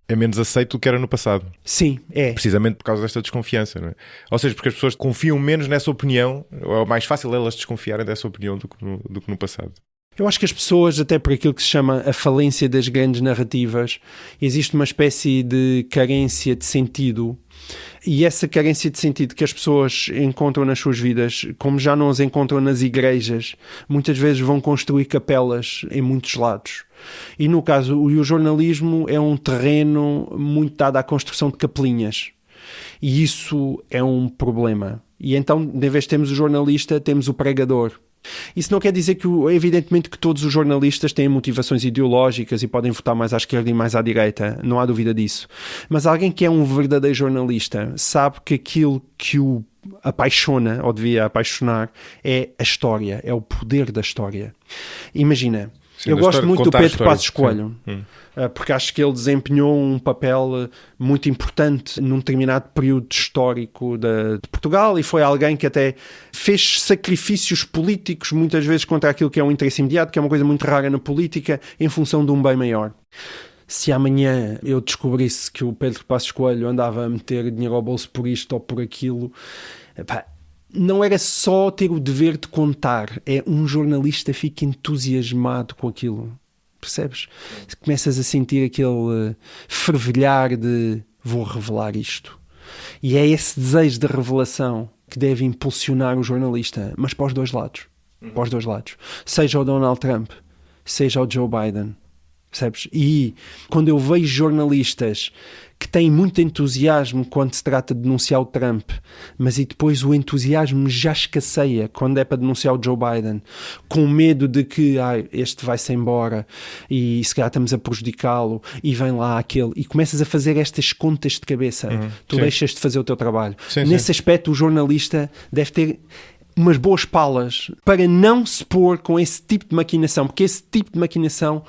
é menos aceito do que era no passado. Sim, é. Precisamente por causa desta desconfiança, não é? Ou seja, porque as pessoas confiam menos nessa opinião, ou é mais fácil elas desconfiarem dessa opinião do que no passado. Eu acho que as pessoas, até por aquilo que se chama a falência das grandes narrativas, existe uma espécie de carência de sentido. E essa carência de sentido que as pessoas encontram nas suas vidas, como já não as encontram nas igrejas, muitas vezes vão construir capelas em muitos lados. E no caso, o jornalismo é um terreno muito dado à construção de capelinhas. E isso é um problema. E então, em vez de termos o jornalista, temos o pregador. Isso não quer dizer que, evidentemente, que todos os jornalistas têm motivações ideológicas e podem votar mais à esquerda e mais à direita, não há dúvida disso. Mas alguém que é um verdadeiro jornalista sabe que aquilo que o apaixona, ou devia apaixonar, é a história, é o poder da história. Imagina, sim, eu gosto muito do Pedro Passos Coelho, porque acho que ele desempenhou um papel muito importante num determinado período histórico de Portugal e foi alguém que até fez sacrifícios políticos muitas vezes contra aquilo que é um interesse imediato, que é uma coisa muito rara na política, em função de um bem maior. Se amanhã eu descobrisse que o Pedro Passos Coelho andava a meter dinheiro ao bolso por isto ou por aquilo, pá, não era só ter o dever de contar, é um jornalista fica entusiasmado com aquilo, percebes? Começas a sentir aquele fervilhar de vou revelar isto. E é esse desejo de revelação que deve impulsionar o jornalista, mas para os dois lados. Para os dois lados. Seja o Donald Trump, seja o Joe Biden, percebes? E quando eu vejo jornalistas que têm muito entusiasmo quando se trata de denunciar o Trump, mas e depois o entusiasmo já escasseia quando é para denunciar o Joe Biden, com medo de que este vai-se embora e se calhar estamos a prejudicá-lo e vem lá aquele, e começas a fazer estas contas de cabeça, tu sim. deixas de fazer o teu trabalho. Sim, Nesse sim. aspecto o jornalista deve ter umas boas palas para não se pôr com esse tipo de maquinação, porque esse tipo de maquinação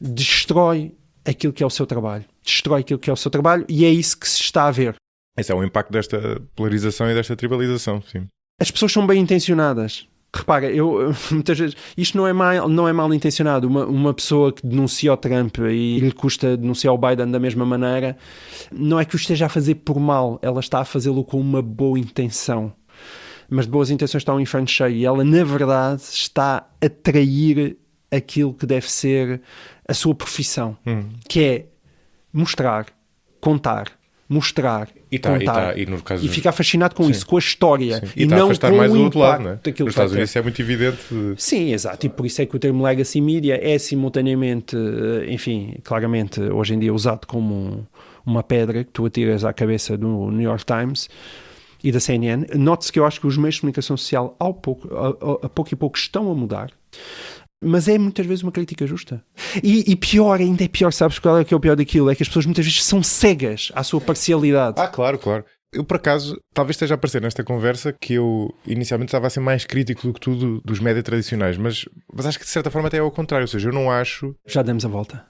destrói aquilo que é o seu trabalho. Destrói aquilo que é o seu trabalho e é isso que se está a ver. Esse é o impacto desta polarização e desta tribalização, sim. As pessoas são bem intencionadas. Repara, muitas vezes, isto não é mal intencionado. Uma pessoa que denuncia o Trump e lhe custa denunciar o Biden da mesma maneira, não é que o esteja a fazer por mal, ela está a fazê-lo com uma boa intenção. Mas de boas intenções está um inferno cheio e ela, na verdade, está a trair aquilo que deve ser a sua profissão, que é mostrar, contar, mostrar, contar e no caso, e ficar fascinado com isso, com a história. Sim. E não com mais o do outro lado, impacto não é? daquilo Nos que Estados Unidos isso é muito evidente. Sim, exato, e por isso é que o termo legacy media é simultaneamente, enfim, claramente hoje em dia usado como uma pedra que tu atiras à cabeça do New York Times e da CNN. Note-se que eu acho que os meios de comunicação social a pouco e pouco estão a mudar, mas é muitas vezes uma crítica justa. E pior, ainda é pior, sabes qual é que é o pior daquilo? É que as pessoas muitas vezes são cegas à sua parcialidade. Claro. Eu, por acaso, talvez esteja a aparecer nesta conversa que eu inicialmente estava a ser mais crítico do que tudo dos média tradicionais, mas acho que de certa forma até é ao contrário, ou seja, eu não acho... Já demos a volta.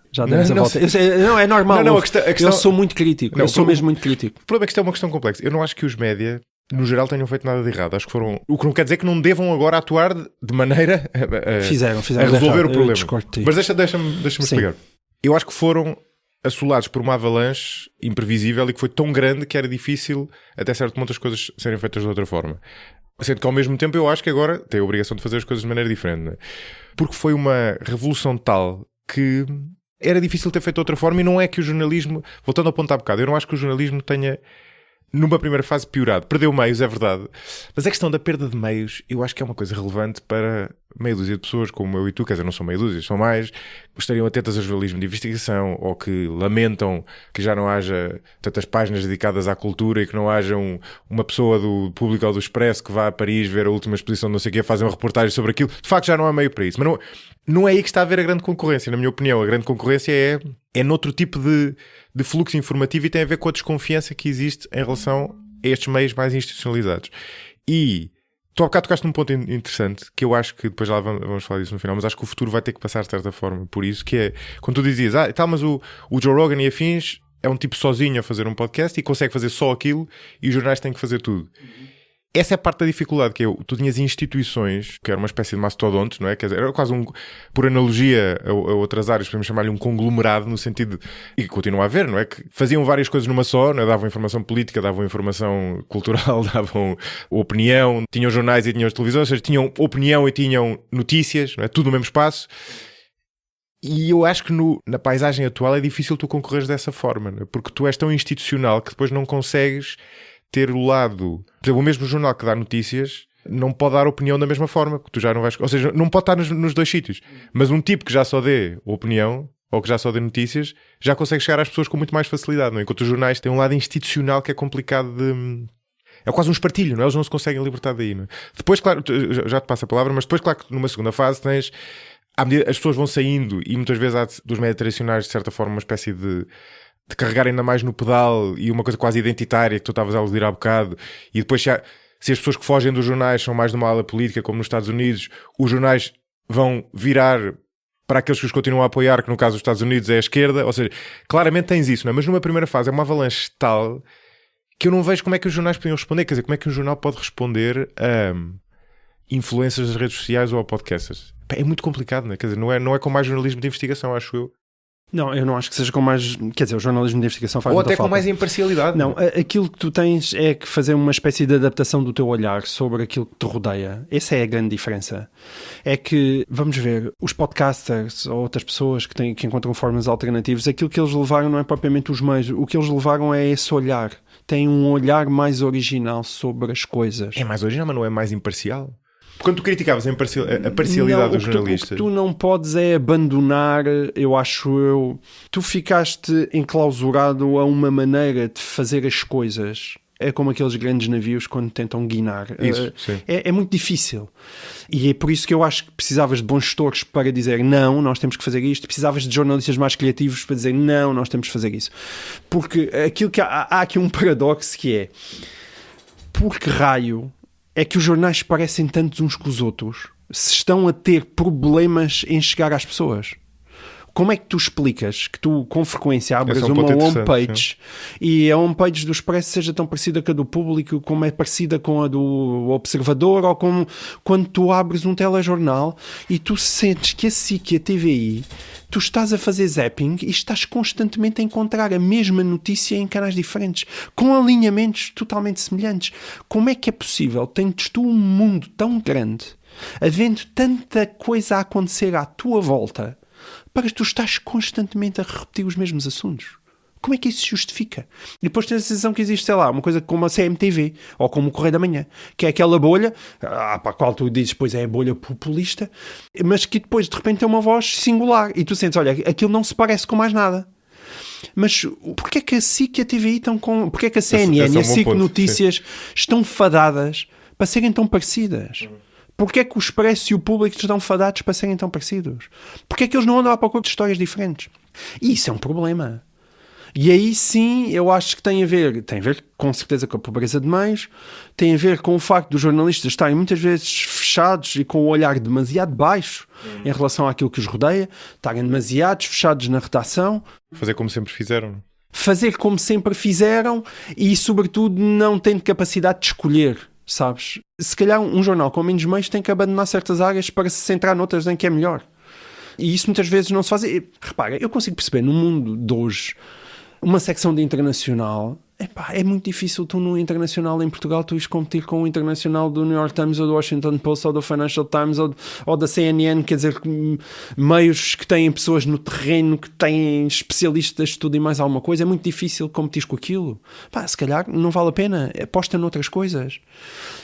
Não, é normal. Não, a questão... Eu sou muito crítico, eu sou mesmo muito crítico. O problema é que isto é uma questão complexa. Eu não acho que os média, no geral, tenham feito nada de errado. Acho que foram... O que não quer dizer que não devam agora atuar de maneira fizeram a resolver o problema. Mas deixa-me explicar. Eu acho que foram assolados por uma avalanche imprevisível e que foi tão grande que era difícil, até certo ponto, as coisas serem feitas de outra forma. Sendo que, ao mesmo tempo, eu acho que agora tem a obrigação de fazer as coisas de maneira diferente. Não é? Porque foi uma revolução tal que era difícil ter feito de outra forma e não é que o jornalismo... Voltando ao ponto há bocado, eu não acho que o jornalismo tenha... numa primeira fase piorado. Perdeu meios, é verdade. Mas a questão da perda de meios, eu acho que é uma coisa relevante para meia dúzia de pessoas como eu e tu, quer dizer, não são meia dúzia, são mais, estariam atentas ao jornalismo de investigação ou que lamentam que já não haja tantas páginas dedicadas à cultura e que não haja uma pessoa do Público ou do Expresso que vá a Paris ver a última exposição de não sei o quê, fazer uma reportagem sobre aquilo. De facto, já não há meio para isso. Mas não é aí que está a haver a grande concorrência. Na minha opinião, a grande concorrência é noutro tipo de fluxo informativo e tem a ver com a desconfiança que existe em relação a estes meios mais institucionalizados. E tu há bocado tocaste num ponto interessante, que eu acho que depois já vamos falar disso no final, mas acho que o futuro vai ter que passar de certa forma por isso, que é, quando tu dizias, mas o Joe Rogan e afins é um tipo sozinho a fazer um podcast e consegue fazer só aquilo e os jornais têm que fazer tudo. Essa é a parte da dificuldade, que tu tinhas instituições, que era uma espécie de mastodonte, não é? Quer dizer, era quase por analogia a outras áreas, podemos chamar-lhe um conglomerado, no sentido e que continua a haver, não é? Que faziam várias coisas numa só, não é? Davam informação política, davam informação cultural, davam opinião, tinham jornais e tinham televisões, ou seja, tinham opinião e tinham notícias, não é? Tudo no mesmo espaço. E eu acho que na paisagem atual é difícil tu concorreres dessa forma, não é? Porque tu és tão institucional que depois não consegues ter o lado... Por exemplo, o mesmo jornal que dá notícias não pode dar opinião da mesma forma, porque tu já não vais... Ou seja, não pode estar nos dois sítios. Mas um tipo que já só dê opinião, ou que já só dê notícias, já consegue chegar às pessoas com muito mais facilidade, não é? Enquanto os jornais têm um lado institucional que é complicado de... É quase um espartilho, não é? Eles não se conseguem libertar daí, não é? Depois, claro, já te passo a palavra, mas depois, claro, que numa segunda fase tens... As pessoas vão saindo e muitas vezes há dos médias tradicionais, de certa forma, uma espécie de carregar ainda mais no pedal e uma coisa quase identitária que tu estavas a aludir há bocado, e depois se as pessoas que fogem dos jornais são mais de uma ala política, como nos Estados Unidos, os jornais vão virar para aqueles que os continuam a apoiar, que no caso dos Estados Unidos é a esquerda, ou seja, claramente tens isso, não é? Mas numa primeira fase é uma avalanche tal que eu não vejo como é que os jornais podiam responder, quer dizer, como é que um jornal pode responder a influências das redes sociais ou a podcasts. É muito complicado, não é? Quer dizer, não é com mais jornalismo de investigação, acho eu. Não, eu não acho que seja com mais... Quer dizer, o jornalismo de investigação faz ou muita até falta. Com mais imparcialidade. Não, aquilo que tu tens é que fazer uma espécie de adaptação do teu olhar sobre aquilo que te rodeia. Essa é a grande diferença. É que, vamos ver, os podcasters ou outras pessoas que encontram formas alternativas, aquilo que eles levaram não é propriamente os meios. O que eles levaram é esse olhar. Têm um olhar mais original sobre as coisas. É mais original, mas não é mais imparcial? Quando tu criticavas a parcialidade do jornalista... O que tu não podes é abandonar, tu ficaste enclausurado a uma maneira de fazer as coisas. É como aqueles grandes navios quando tentam guinar. Isso, sim. É muito difícil. E é por isso que eu acho que precisavas de bons gestores para dizer não, nós temos que fazer isto. Precisavas de jornalistas mais criativos para dizer não, nós temos que fazer isso. Porque aquilo que há aqui um paradoxo que é: por que raio é que os jornais parecem tantos uns com os outros, se estão a ter problemas em chegar às pessoas. Como é que tu explicas que tu, com frequência, abres uma homepage e a homepage do Expresso seja tão parecida com a do Público, como é parecida com a do Observador, ou como quando tu abres um telejornal e tu sentes que a SIC e a TVI, tu estás a fazer zapping e estás constantemente a encontrar a mesma notícia em canais diferentes, com alinhamentos totalmente semelhantes. Como é que é possível? Tens tu um mundo tão grande, havendo tanta coisa a acontecer à tua volta, para que tu estás constantemente a repetir os mesmos assuntos. Como é que isso se justifica? E depois tens a sensação que existe, sei lá, uma coisa como a CMTV, ou como o Correio da Manhã, que é aquela bolha, para a qual tu dizes, pois é a bolha populista, mas que depois de repente tem uma voz singular, e tu sentes, olha, aquilo não se parece com mais nada. Mas porquê é que a SIC e a TVI estão com... Porquê é que a CNN e a SIC Notícias estão fadadas para serem tão parecidas? Porquê é que o Expresso e o Público estão fadados para serem tão parecidos? Porquê é que eles não andam à procura de histórias diferentes? E isso é um problema. E aí sim, eu acho que tem a ver com certeza com a pobreza de meios, tem a ver com o facto dos jornalistas estarem muitas vezes fechados e com o olhar demasiado baixo em relação àquilo que os rodeia, estarem demasiados fechados na redação. Fazer como sempre fizeram. Fazer como sempre fizeram e, sobretudo, não tendo capacidade de escolher. Sabes? Se calhar um jornal com menos meios tem que abandonar certas áreas para se centrar noutras em que é melhor. E isso muitas vezes não se faz. Repara, eu consigo perceber no mundo de hoje uma secção de internacional. É muito difícil tu no internacional em Portugal tu ires competir com o internacional do New York Times ou do Washington Post ou do Financial Times ou da CNN, quer dizer, meios que têm pessoas no terreno, que têm especialistas de tudo e mais alguma coisa. É muito difícil competir com aquilo. Se calhar não vale a pena, aposta noutras coisas.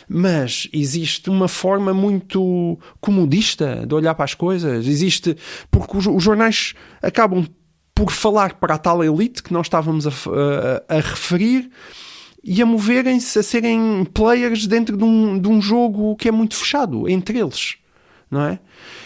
Mas existe uma forma muito comodista de olhar para as coisas. Existe, porque os jornais acabam por falar para a tal elite que nós estávamos a referir e a moverem-se, a serem players dentro de um jogo que é muito fechado entre eles, não é?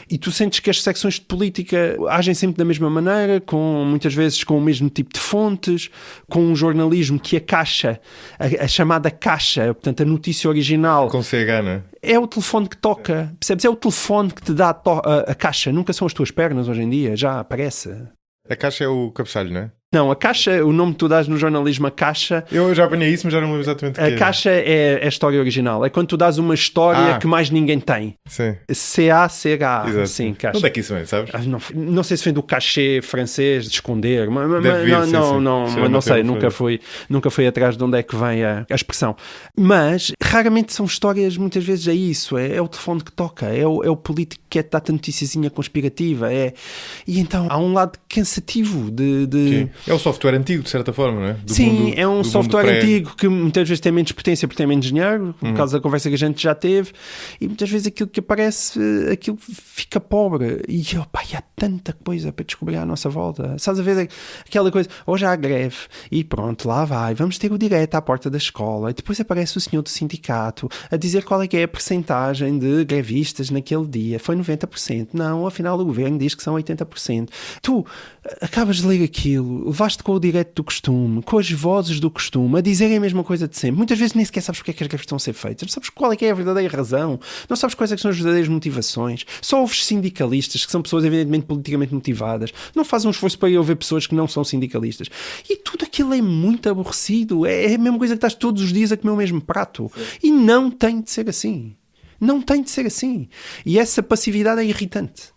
E tu sentes que as secções de política agem sempre da mesma maneira, muitas vezes com o mesmo tipo de fontes, com um jornalismo que a caixa, a chamada caixa, portanto a notícia original... Com CH, não é? É o telefone que toca, percebes? É o telefone que te dá a caixa, nunca são as tuas pernas hoje em dia, já aparece... A caixa é o cabeçalho, não é? Não, a caixa, o nome que tu dás no jornalismo, a caixa... Eu já apanhei isso, mas já não lembro exatamente o que é. A caixa é a história original. É quando tu dás uma história que mais ninguém tem. Sim. C-A-C-H-A. Exato. Sim, caixa. Onde é que isso vem, sabes? Não sei se vem do cachê francês de esconder. Não sei. Nunca fui atrás de onde é que vem a expressão. Mas raramente são histórias, muitas vezes é isso. É o telefone que toca. É o político que é data noticiazinha conspirativa. E então há um lado cansativo de... É o software antigo, de certa forma, não é? Sim, é um software antigo que muitas vezes tem menos potência porque tem menos dinheiro, por causa da conversa que a gente já teve, e muitas vezes aquilo que aparece, aquilo fica pobre. E há tanta coisa para descobrir à nossa volta. Sabes a ver aquela coisa, hoje há greve, e pronto, lá vai, vamos ter o direto à porta da escola, e depois aparece o senhor do sindicato a dizer qual é que é a percentagem de grevistas naquele dia. Foi 90%. Não, afinal o governo diz que são 80%. Tu acabas de ler aquilo, levaste com o direto do costume, com as vozes do costume, a dizerem a mesma coisa de sempre. Muitas vezes nem sequer sabes porque é que as greves estão a ser feitas. Não sabes qual é que é a verdadeira razão. Não sabes quais é que são as verdadeiras motivações. Só ouves sindicalistas, que são pessoas evidentemente politicamente motivadas. Não fazes um esforço para ir ouvir pessoas que não são sindicalistas. E tudo aquilo é muito aborrecido. É a mesma coisa que estás todos os dias a comer o mesmo prato. Sim. E não tem de ser assim. Não tem de ser assim. E essa passividade é irritante.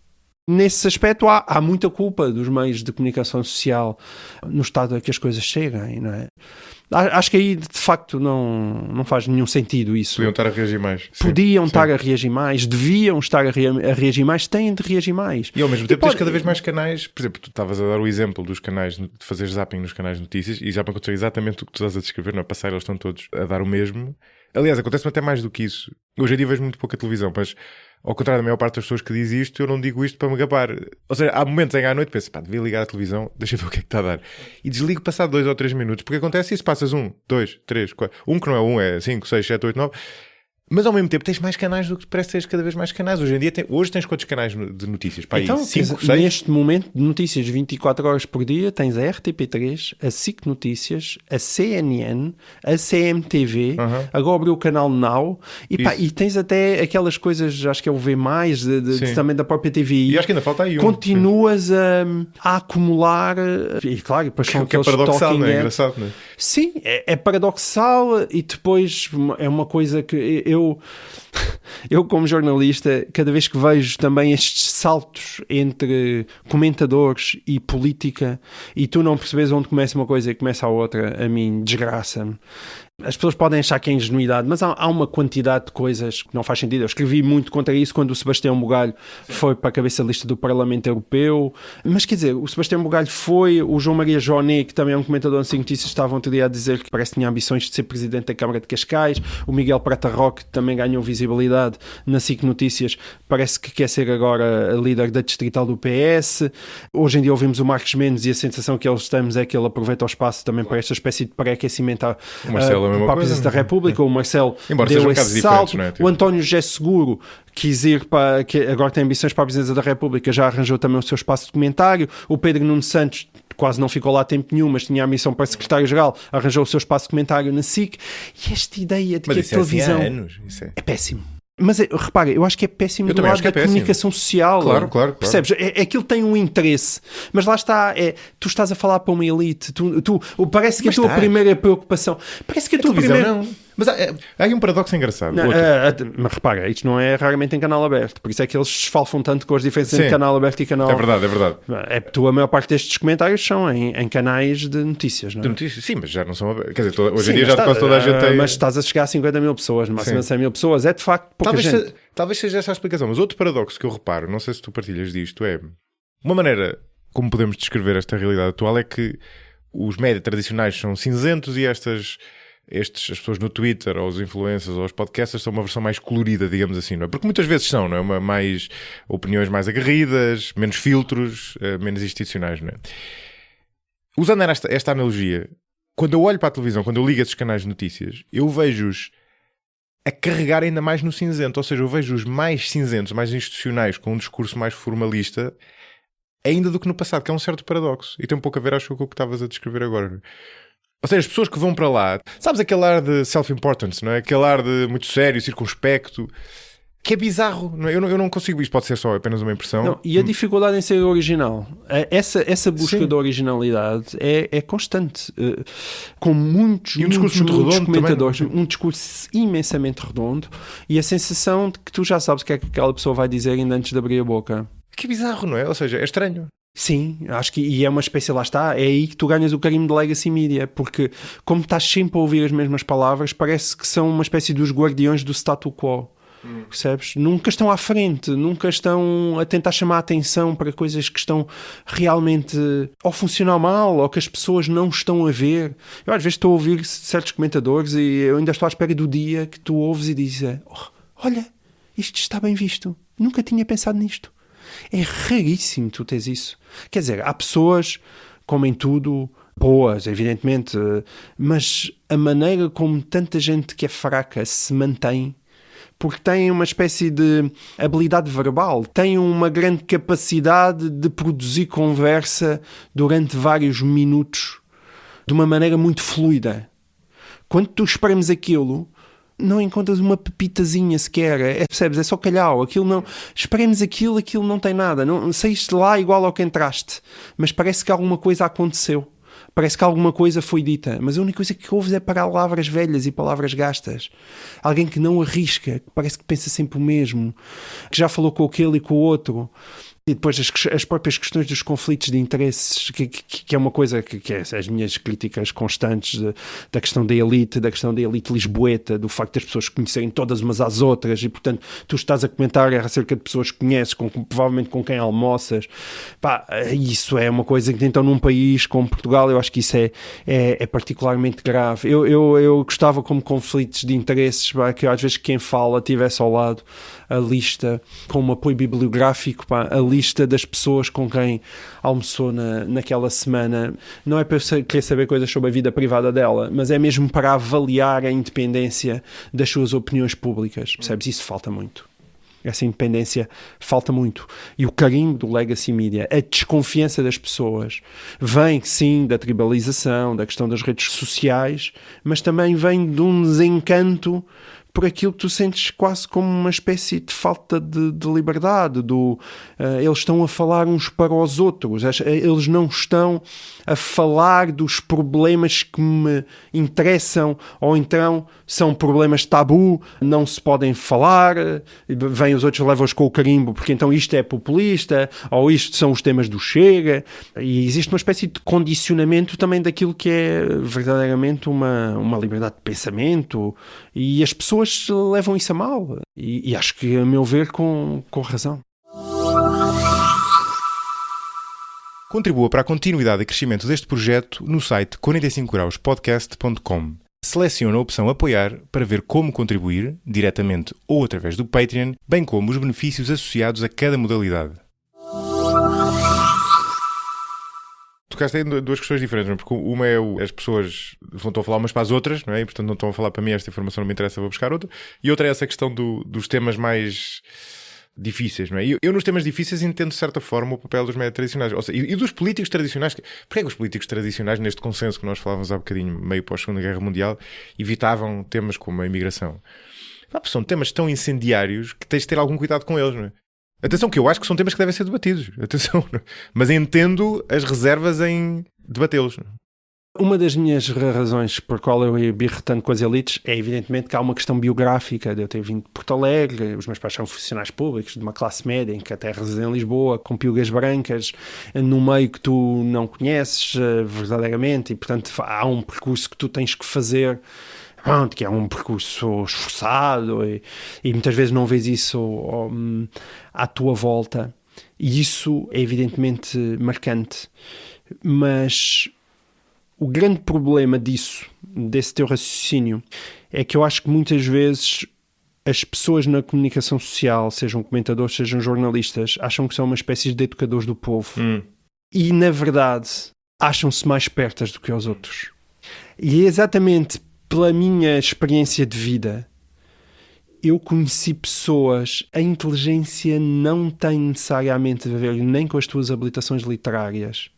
Nesse aspecto há muita culpa dos meios de comunicação social no estado a que as coisas chegam, não é? Acho que aí de facto não faz nenhum sentido isso. Podiam estar a reagir mais. Podiam estar a reagir mais, deviam estar a reagir mais, têm de reagir mais. E ao mesmo tempo tens cada vez mais canais, por exemplo, tu estavas a dar o exemplo dos canais, de fazer zapping nos canais de notícias, e já me aconteceu exatamente o que tu estás a descrever, não é? Passar, eles estão todos a dar o mesmo. Aliás, acontece-me até mais do que isso. Hoje em dia vejo muito pouca televisão, mas ao contrário da maior parte das pessoas que diz isto, eu não digo isto para me gabar. Ou seja, há momentos em que à noite penso, devia ligar a televisão, deixa eu ver o que é que está a dar. E desligo passado 2 ou 3 minutos, porque acontece isso, passas 1, 2, 3, 4, que não é 1, é 5, 6, 7, 8, 9. Mas ao mesmo tempo tens mais canais do que parece que tens cada vez mais canais. Hoje em dia, hoje tens quantos canais de notícias? Pá, então, 5, 6? Neste momento, de notícias 24 horas por dia, tens a RTP3, a SIC Notícias, a CNN, a CMTV, agora abriu o canal Now, e tens até aquelas coisas, acho que é o V+, também da própria TVI. E acho que ainda falta aí um. Continuas a acumular, e claro, depois são que é paradoxal, não é? Engraçado, não é? Sim, é paradoxal, e depois é uma coisa que eu como jornalista, cada vez que vejo também estes saltos entre comentadores e política, e tu não percebes onde começa uma coisa e começa a outra, a mim desgraça-me. As pessoas podem achar que é ingenuidade, mas há uma quantidade de coisas que não faz sentido. Eu escrevi muito contra isso quando o Sebastião Bugalho foi para a cabeça de lista do Parlamento Europeu. Mas quer dizer, o Sebastião Bugalho foi, o João Maria Joné, que também é um comentador de notícias, estavam outro dia a dizer que parece que tinha ambições de ser presidente da Câmara de Cascais. O Miguel Prata Roque também ganhou visibilidade na SIC Notícias, parece que quer ser agora líder da distrital do PS. Hoje em dia ouvimos o Marcos Mendes e a sensação que eles temos é que ele aproveita o espaço também para esta espécie de pré-aquecimento para a Presidência da República. O Marcelo deu esse salto, não é? O António José Seguro quis ir para, que agora tem ambições para a Presidência da República, já arranjou também o seu espaço de comentário. O Pedro Nuno Santos quase não ficou lá tempo nenhum, mas tinha a missão para secretário-geral, arranjou o seu espaço de comentário na SIC. E esta ideia de que a televisão assim há anos. É péssimo. Mas repara, eu acho que é péssimo do lado da comunicação social. Claro. Percebes? Aquilo tem um interesse, mas lá está, tu estás a falar para uma elite, parece que a tua primeira preocupação, parece que a tua primeira... Não. Mas há aí um paradoxo engraçado. Mas repara, isto não é raramente em canal aberto, por isso é que eles esfalfam tanto com as diferenças entre canal aberto e canal... É verdade. A maior parte destes comentários são em canais de notícias, não é? De notícias, sim, mas já não são... Quer dizer, hoje em dia já quase toda a gente tem... Mas estás a chegar a 50 mil pessoas, no máximo a 100 mil pessoas, é de facto pouca gente. Talvez seja essa a explicação, mas outro paradoxo que eu reparo, não sei se tu partilhas disto, é... Uma maneira como podemos descrever esta realidade atual é que os médias tradicionais são cinzentos e as pessoas no Twitter, ou os influencers, ou os podcasters são uma versão mais colorida, digamos assim, não é? Porque muitas vezes são, não é? Mais opiniões mais aguerridas, menos filtros, menos institucionais, não é? Usando esta analogia, quando eu olho para a televisão, quando eu ligo esses canais de notícias, eu vejo-os a carregar ainda mais no cinzento, ou seja, eu vejo os mais cinzentos, mais institucionais, com um discurso mais formalista, ainda do que no passado, que é um certo paradoxo. E tem um pouco a ver, acho que, com o que estavas a descrever agora. Ou seja, as pessoas que vão para lá, sabes aquele ar de self-importance, não é? Aquele ar de muito sério, circunspecto, que é bizarro, não é? Eu não consigo, isto pode ser só apenas uma impressão. Não, e a dificuldade em ser original, essa busca da originalidade é constante, com muitos comentadores, um discurso imensamente redondo, e a sensação de que tu já sabes o que é que aquela pessoa vai dizer ainda antes de abrir a boca. Que bizarro, não é? Ou seja, é estranho. Sim, acho que e é uma espécie, lá está, é aí que tu ganhas o carimbo de legacy media, porque como estás sempre a ouvir as mesmas palavras, parece que são uma espécie dos guardiões do status quo. Percebes? Nunca estão à frente, nunca estão a tentar chamar a atenção para coisas que estão realmente ou funcionam mal, ou que as pessoas não estão a ver. Eu às vezes estou a ouvir certos comentadores e eu ainda estou à espera do dia que tu ouves e dizes: olha, isto está bem visto, nunca tinha pensado nisto. É raríssimo tu teres isso. Quer dizer, há pessoas, como em tudo, boas, evidentemente, mas a maneira como tanta gente que é fraca se mantém, porque têm uma espécie de habilidade verbal, têm uma grande capacidade de produzir conversa durante vários minutos de uma maneira muito fluida. Quando tu espremes aquilo, não encontras uma pepitazinha sequer, percebes? É só calhau, aquilo não... Esperemos aquilo não tem nada, não saíste lá igual ao que entraste, mas parece que alguma coisa aconteceu, parece que alguma coisa foi dita, mas a única coisa que ouves é palavras velhas e palavras gastas. Alguém que não arrisca, que parece que pensa sempre o mesmo, que já falou com aquele e com o outro. E depois as próprias questões dos conflitos de interesses, que é uma coisa que é as minhas críticas constantes da questão da elite lisboeta, do facto das pessoas conhecerem todas umas às outras e, portanto, tu estás a comentar acerca de pessoas que conheces, provavelmente com quem almoças. Pá, isso é uma coisa que, então, num país como Portugal, eu acho que isso é particularmente grave. Eu gostava, como conflitos de interesses, que às vezes quem fala tivesse ao lado a lista com um apoio bibliográfico, a lista lista das pessoas com quem almoçou naquela semana. Não é para eu querer saber coisas sobre a vida privada dela, mas é mesmo para avaliar a independência das suas opiniões públicas, percebes? Isso falta muito. Essa independência falta muito. E o carimbo do legacy media, a desconfiança das pessoas, vem sim da tribalização, da questão das redes sociais, mas também vem de um desencanto por aquilo que tu sentes quase como uma espécie de falta de liberdade. Eles estão a falar uns para os outros, eles não estão a falar dos problemas que me interessam, ou então são problemas tabu, não se podem falar, vêm os outros, levam-os com o carimbo, porque então isto é populista, ou isto são os temas do Chega, e existe uma espécie de condicionamento também daquilo que é verdadeiramente uma liberdade de pensamento, e as pessoas levam isso a mal, e acho que, a meu ver, com razão. Contribua para a continuidade e crescimento deste projeto no site 45grauspodcast.com. Selecione a opção Apoiar para ver como contribuir, diretamente ou através do Patreon, bem como os benefícios associados a cada modalidade. Tocaste aí em duas questões diferentes, não é? Porque uma é as pessoas vão a falar umas para as outras, não é? E portanto não estão a falar para mim, esta informação não me interessa, vou buscar outra. E outra é essa questão dos temas mais difíceis, não é? Eu nos temas difíceis entendo de certa forma o papel dos médias tradicionais, ou seja, e dos políticos tradicionais. Porquê que os políticos tradicionais, neste consenso que nós falávamos há bocadinho, meio pós-Segunda Guerra Mundial, evitavam temas como a imigração? São temas tão incendiários que tens de ter algum cuidado com eles, não é? Atenção, que eu acho que são temas que devem ser debatidos, atenção, não é? Mas entendo as reservas em debatê-los, não é? Uma das minhas razões por qual eu ia birretando com as elites é evidentemente que há uma questão biográfica de eu ter vindo de Porto Alegre, os meus pais são funcionários públicos de uma classe média em que até residem em Lisboa, com piugas brancas, num meio que tu não conheces verdadeiramente, e portanto há um percurso que tu tens que fazer, que é um percurso esforçado, e muitas vezes não vês isso à tua volta, e isso é evidentemente marcante, mas o grande problema desse teu raciocínio, é que eu acho que muitas vezes as pessoas na comunicação social, sejam comentadores, sejam jornalistas, acham que são uma espécie de educadores do povo. E, na verdade, acham-se mais espertas do que os outros. E é exatamente pela minha experiência de vida, eu conheci pessoas, a inteligência não tem necessariamente a ver nem com as tuas habilitações literárias.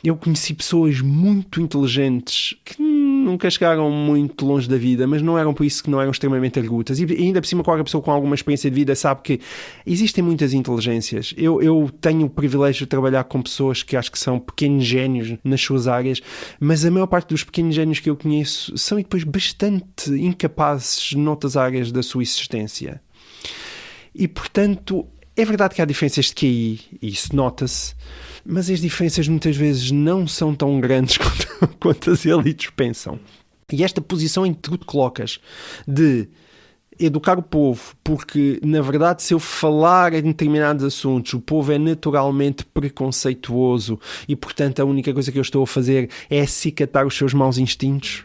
Eu conheci pessoas muito inteligentes que nunca chegaram muito longe da vida, mas não eram por isso que não eram extremamente argutas. E ainda por cima, qualquer pessoa com alguma experiência de vida sabe que existem muitas inteligências. Eu tenho o privilégio de trabalhar com pessoas que acho que são pequenos génios nas suas áreas, mas a maior parte dos pequenos génios que eu conheço são depois bastante incapazes noutras áreas da sua existência. E, portanto, é verdade que há diferenças de QI, e isso nota-se, mas as diferenças muitas vezes não são tão grandes quanto as elites pensam. E esta posição em que tu te colocas de educar o povo, porque na verdade se eu falar em determinados assuntos, o povo é naturalmente preconceituoso e portanto a única coisa que eu estou a fazer é acicatar os seus maus instintos.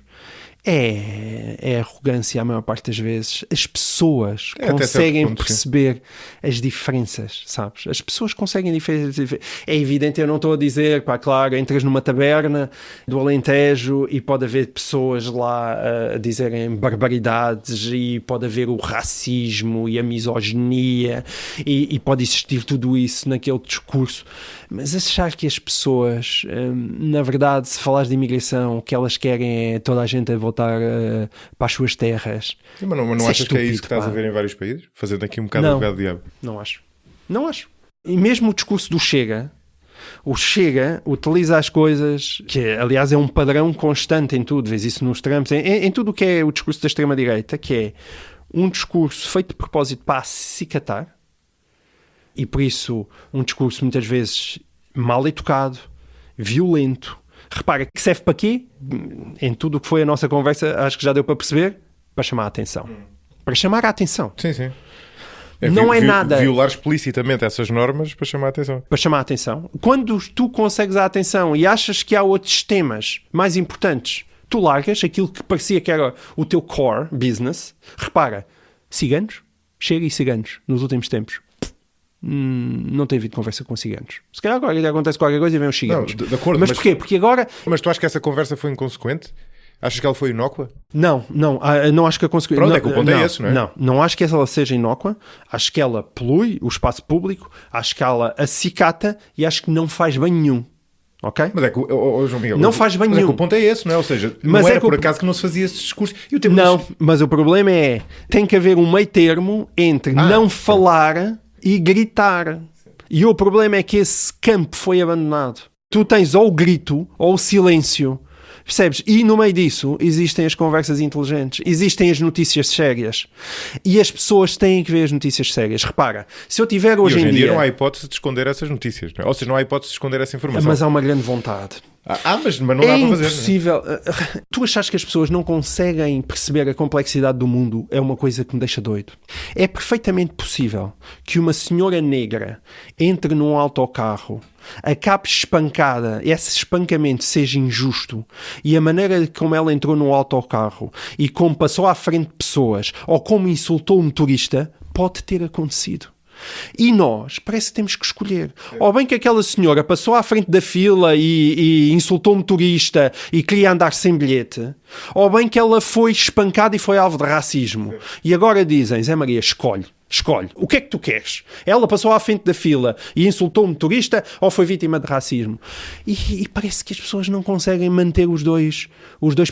É arrogância a maior parte das vezes. As pessoas conseguem perceber as diferenças, sabes? As pessoas conseguem diferenciar. É evidente, eu não estou a dizer, claro, entras numa taberna do Alentejo e pode haver pessoas lá a dizerem barbaridades e pode haver o racismo e a misoginia e pode existir tudo isso naquele discurso. Mas achar que as pessoas, na verdade, se falares de imigração, o que elas querem é toda a gente a voltar para as suas terras. Sim, mas não achas que é isso que estás a ver em vários países? Fazendo aqui um bocado de advogado do diabo. Não acho. E mesmo o discurso do Chega, o Chega utiliza as coisas, que aliás é um padrão constante em tudo, vês isso nos Trumps, em tudo o que é o discurso da extrema-direita, que é um discurso feito de propósito para acicatar, e por isso um discurso muitas vezes mal educado, violento. Repara, que serve para quê? Em tudo o que foi a nossa conversa, acho que já deu para perceber, para chamar a atenção. Para chamar a atenção. Sim. Não é nada... Violar explicitamente essas normas para chamar a atenção. Para chamar a atenção. Quando tu consegues a atenção e achas que há outros temas mais importantes, tu largas aquilo que parecia que era o teu core business. Repara, ciganos, Chega e ciganos, nos últimos tempos. não tem havido conversa com ciganos. Se calhar agora acontece qualquer coisa e vem os ciganos. Não, de acordo, mas porquê? Porque agora... Mas tu achas que essa conversa foi inconsequente? Achas que ela foi inócua? Não acho que a consequência... Pronto, é que o ponto é esse, não é? Não acho que ela seja inócua, acho que ela polui o espaço público, acho que ela acicata e acho que não faz bem nenhum. Ok? Mas é que, João Miguel, não faz bem mas nenhum. É que o ponto é esse, não é? Ou seja, mas não é era que por acaso que não se fazia esse discurso. E o não, mas o problema é, tem que haver um meio termo entre não falar e gritar. E o problema é que esse campo foi abandonado. Tu tens ou o grito ou o silêncio. Percebes? E no meio disso existem as conversas inteligentes, existem as notícias sérias. E as pessoas têm que ver as notícias sérias. Repara, se eu tiver hoje em dia... não há hipótese de esconder essas notícias, não é? Ou seja, não há hipótese de esconder essa informação. Mas há uma grande vontade. Mas não dá para fazer. É impossível. Tu achas que as pessoas não conseguem perceber a complexidade do mundo? É uma coisa que me deixa doido. É perfeitamente possível que uma senhora negra entre num autocarro, acabe espancada, esse espancamento seja injusto e a maneira como ela entrou no autocarro e como passou à frente de pessoas ou como insultou o motorista pode ter acontecido. E nós, parece que temos que escolher. Ou bem que aquela senhora passou à frente da fila e insultou o motorista e queria andar sem bilhete, ou bem que ela foi espancada e foi alvo de racismo. E agora dizem, Zé Maria, escolhe. O que é que tu queres? Ela passou à frente da fila e insultou o motorista ou foi vítima de racismo? E parece que as pessoas não conseguem manter os dois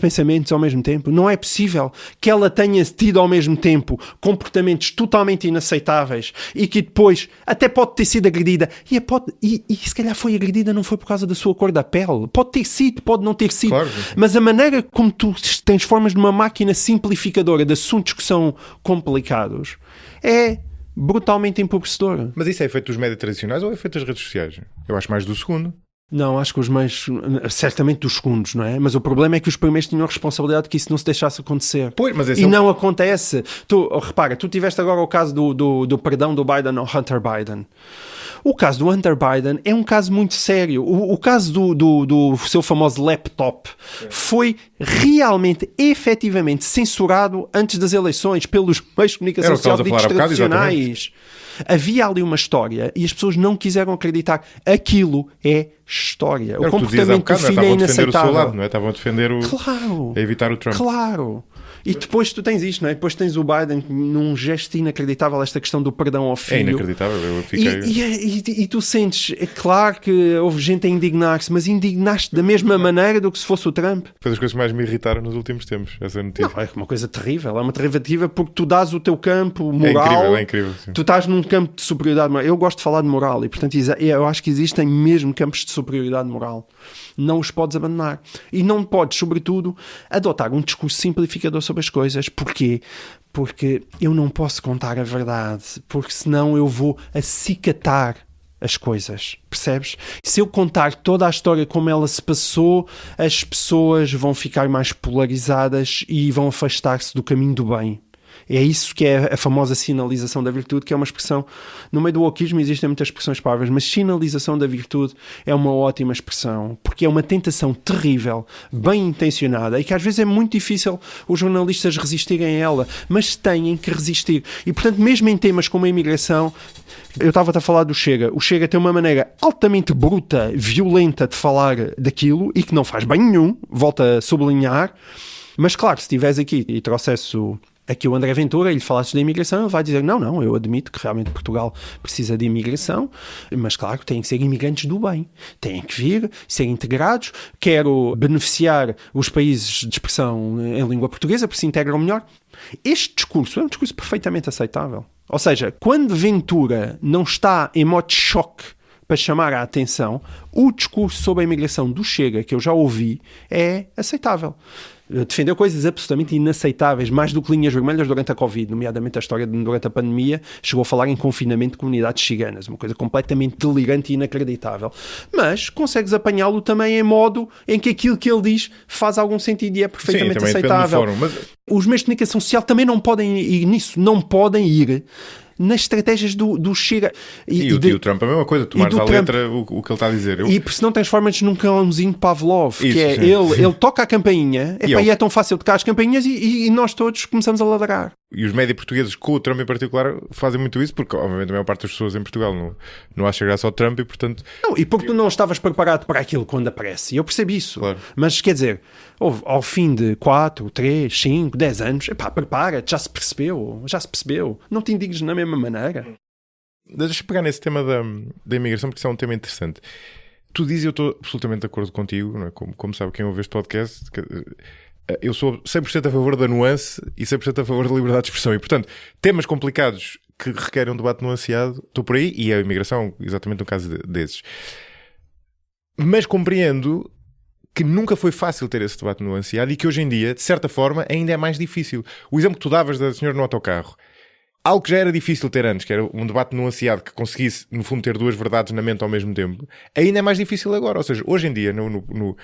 pensamentos ao mesmo tempo. Não é possível que ela tenha tido ao mesmo tempo comportamentos totalmente inaceitáveis e que depois até pode ter sido agredida. E se calhar foi agredida não foi por causa da sua cor da pele. Pode ter sido, pode não ter sido. Claro. Mas a maneira como tu transformas numa máquina simplificadora de assuntos que são complicados é brutalmente empobrecedora. Mas isso é efeito dos médias tradicionais ou é efeito das redes sociais? Eu acho mais do segundo. Não, acho que os meios, certamente dos segundos, não é? Mas o problema é que os primeiros tinham a responsabilidade de que isso não se deixasse acontecer. Pois, mas e não acontece. Repara, tu tiveste agora o caso do perdão do Biden ao Hunter Biden. O caso do Hunter Biden é um caso muito sério. O caso do seu famoso laptop foi realmente, efetivamente censurado antes das eleições pelos meios de comunicação social ditos tradicionais. Havia ali uma história e as pessoas não quiseram acreditar. Aquilo é história. O comportamento do filho é inaceitável. Estavam a defender o seu lado, não é? Estavam a defender a evitar o Trump. Claro. E depois tu tens isto, não é? Depois tens o Biden num gesto inacreditável, esta questão do perdão ao filho. É inacreditável, eu fiquei... E tu sentes, é claro que houve gente a indignar-se, mas indignaste da mesma maneira do que se fosse o Trump. Foi das coisas que mais me irritaram nos últimos tempos, essa notícia. Não, é uma coisa terrível, é uma derivativa porque tu dás o teu campo moral. É incrível. Sim. Tu estás num campo de superioridade moral. Eu gosto de falar de moral e, portanto, eu acho que existem mesmo campos de superioridade moral. Não os podes abandonar. E não podes, sobretudo, adotar um discurso simplificador sobre as coisas. Porquê? Porque eu não posso contar a verdade, porque senão eu vou acicatar as coisas, percebes? Se eu contar toda a história como ela se passou, as pessoas vão ficar mais polarizadas e vão afastar-se do caminho do bem. É isso que é a famosa sinalização da virtude, que é uma expressão... No meio do wokismo existem muitas expressões parvas, mas sinalização da virtude é uma ótima expressão, porque é uma tentação terrível, bem intencionada, e que às vezes é muito difícil os jornalistas resistirem a ela, mas têm que resistir. E, portanto, mesmo em temas como a imigração, eu estava a falar do Chega. O Chega tem uma maneira altamente bruta, violenta de falar daquilo, e que não faz bem nenhum, volto a sublinhar, mas claro, se estivesse aqui e trouxesse aqui o André Ventura e lhe falasses da imigração, ele vai dizer, não, eu admito que realmente Portugal precisa de imigração, mas claro que têm que ser imigrantes do bem, têm que vir, ser integrados, quero beneficiar os países de expressão em língua portuguesa, porque se integram melhor. Este discurso é um discurso perfeitamente aceitável. Ou seja, quando Ventura não está em modo de choque para chamar a atenção, o discurso sobre a imigração do Chega, que eu já ouvi, é aceitável. Defendeu coisas absolutamente inaceitáveis, mais do que linhas vermelhas durante a Covid, nomeadamente a história de durante a pandemia, chegou a falar em confinamento de comunidades ciganas, uma coisa completamente delirante e inacreditável. Mas consegues apanhá-lo também em modo em que aquilo que ele diz faz algum sentido e é perfeitamente aceitável. Fórum, mas... Os meios de comunicação social também não podem ir nisso, não podem ir nas estratégias do Chega. E o Trump é a mesma coisa, tomares à letra o que ele está a dizer. E por se não transformas num cãozinho Pavlov, Isso, que é ele toca a campainha, e é tão fácil tocar as campainhas e nós todos começamos a ladrar. E os média portugueses, com o Trump em particular, fazem muito isso, porque obviamente a maior parte das pessoas em Portugal não acha graça ao Trump e portanto... Não, e porque tu não estavas preparado para aquilo quando aparece, e eu percebi isso. Claro. Mas quer dizer, ao fim de 4, 3, 5, 10 anos, prepara-te, já se percebeu, não te indignes na mesma maneira. Deixa-me pegar nesse tema da imigração, porque isso é um tema interessante. Tu dizes, eu estou absolutamente de acordo contigo, não é? Como sabe quem ouve este podcast, eu sou 100% a favor da nuance e 100% a favor da liberdade de expressão. E, portanto, temas complicados que requerem um debate nuanceado, estou por aí, e a imigração, exatamente um caso desses. Mas compreendo que nunca foi fácil ter esse debate nuanceado e que hoje em dia, de certa forma, ainda é mais difícil. O exemplo que tu davas da senhora no autocarro, algo que já era difícil ter antes, que era um debate nuanceado que conseguisse, no fundo, ter duas verdades na mente ao mesmo tempo, ainda é mais difícil agora. Ou seja, hoje em dia, no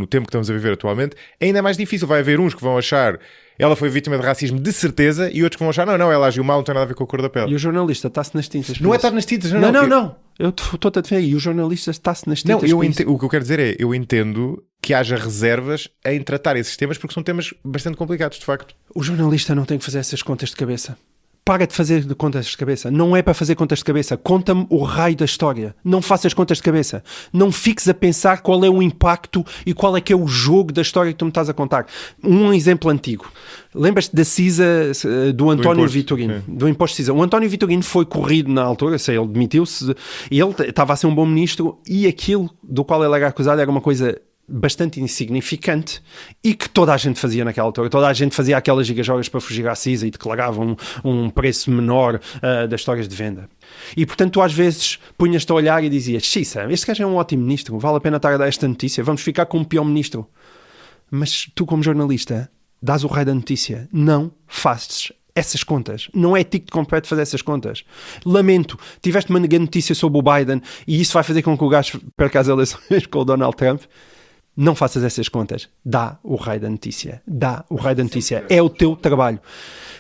tempo que estamos a viver atualmente, ainda é mais difícil. Vai haver uns que vão achar ela foi vítima de racismo de certeza e outros que vão achar não, ela agiu mal, não tem nada a ver com a cor da pele. E o jornalista está-se nas tintas. Não é estar nas tintas, não. Eu estou-te a defender. E o jornalista está-se nas tintas. Não, o que eu quero dizer é, eu entendo que haja reservas em tratar esses temas porque são temas bastante complicados, de facto. O jornalista não tem que fazer essas contas de cabeça. Para de fazer contas de cabeça. Não é para fazer contas de cabeça. Conta-me o raio da história. Não faças contas de cabeça. Não fiques a pensar qual é o impacto e qual é que é o jogo da história que tu me estás a contar. Um exemplo antigo. Lembras-te da CISA do António Vitorino? Do imposto CISA. O António Vitorino foi corrido na altura, ele demitiu-se, e ele estava a ser um bom ministro, e aquilo do qual ele era acusado era uma coisa bastante insignificante e que toda a gente fazia naquela altura. Toda a gente fazia aquelas gigajogas para fugir à CISA e declarava um preço menor das histórias de venda. E portanto tu às vezes punhas-te a olhar e dizias: Xissa, este gajo é um ótimo ministro, vale a pena estar a dar esta notícia, vamos ficar com um pior ministro. Mas tu, como jornalista, dás o raio da notícia, não fazes essas contas. Não é ti que te compete fazer essas contas. Lamento, tiveste uma notícia sobre o Biden e isso vai fazer com que o gajo perca as eleições com o Donald Trump. Não faças essas contas. Dá o raio da notícia. Dá o raio da notícia. É o teu trabalho.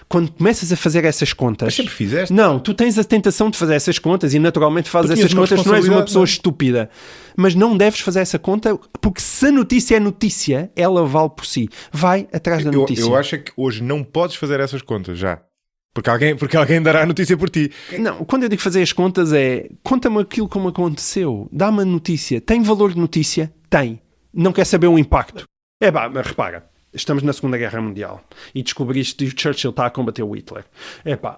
Quando começas a fazer essas contas... Mas sempre fizeste. Não, tu tens a tentação de fazer essas contas e naturalmente fazes essas contas. Tu não és uma pessoa estúpida. Mas não deves fazer essa conta porque se a notícia é notícia, ela vale por si. Vai atrás da notícia. Eu acho que hoje não podes fazer essas contas já. Porque alguém dará a notícia por ti. Não, quando eu digo fazer as contas é... Conta-me aquilo como aconteceu. Dá-me a notícia. Tem valor de notícia? Tem. Não quer saber o impacto. Mas repara, estamos na Segunda Guerra Mundial e descobriste que o Churchill está a combater o Hitler.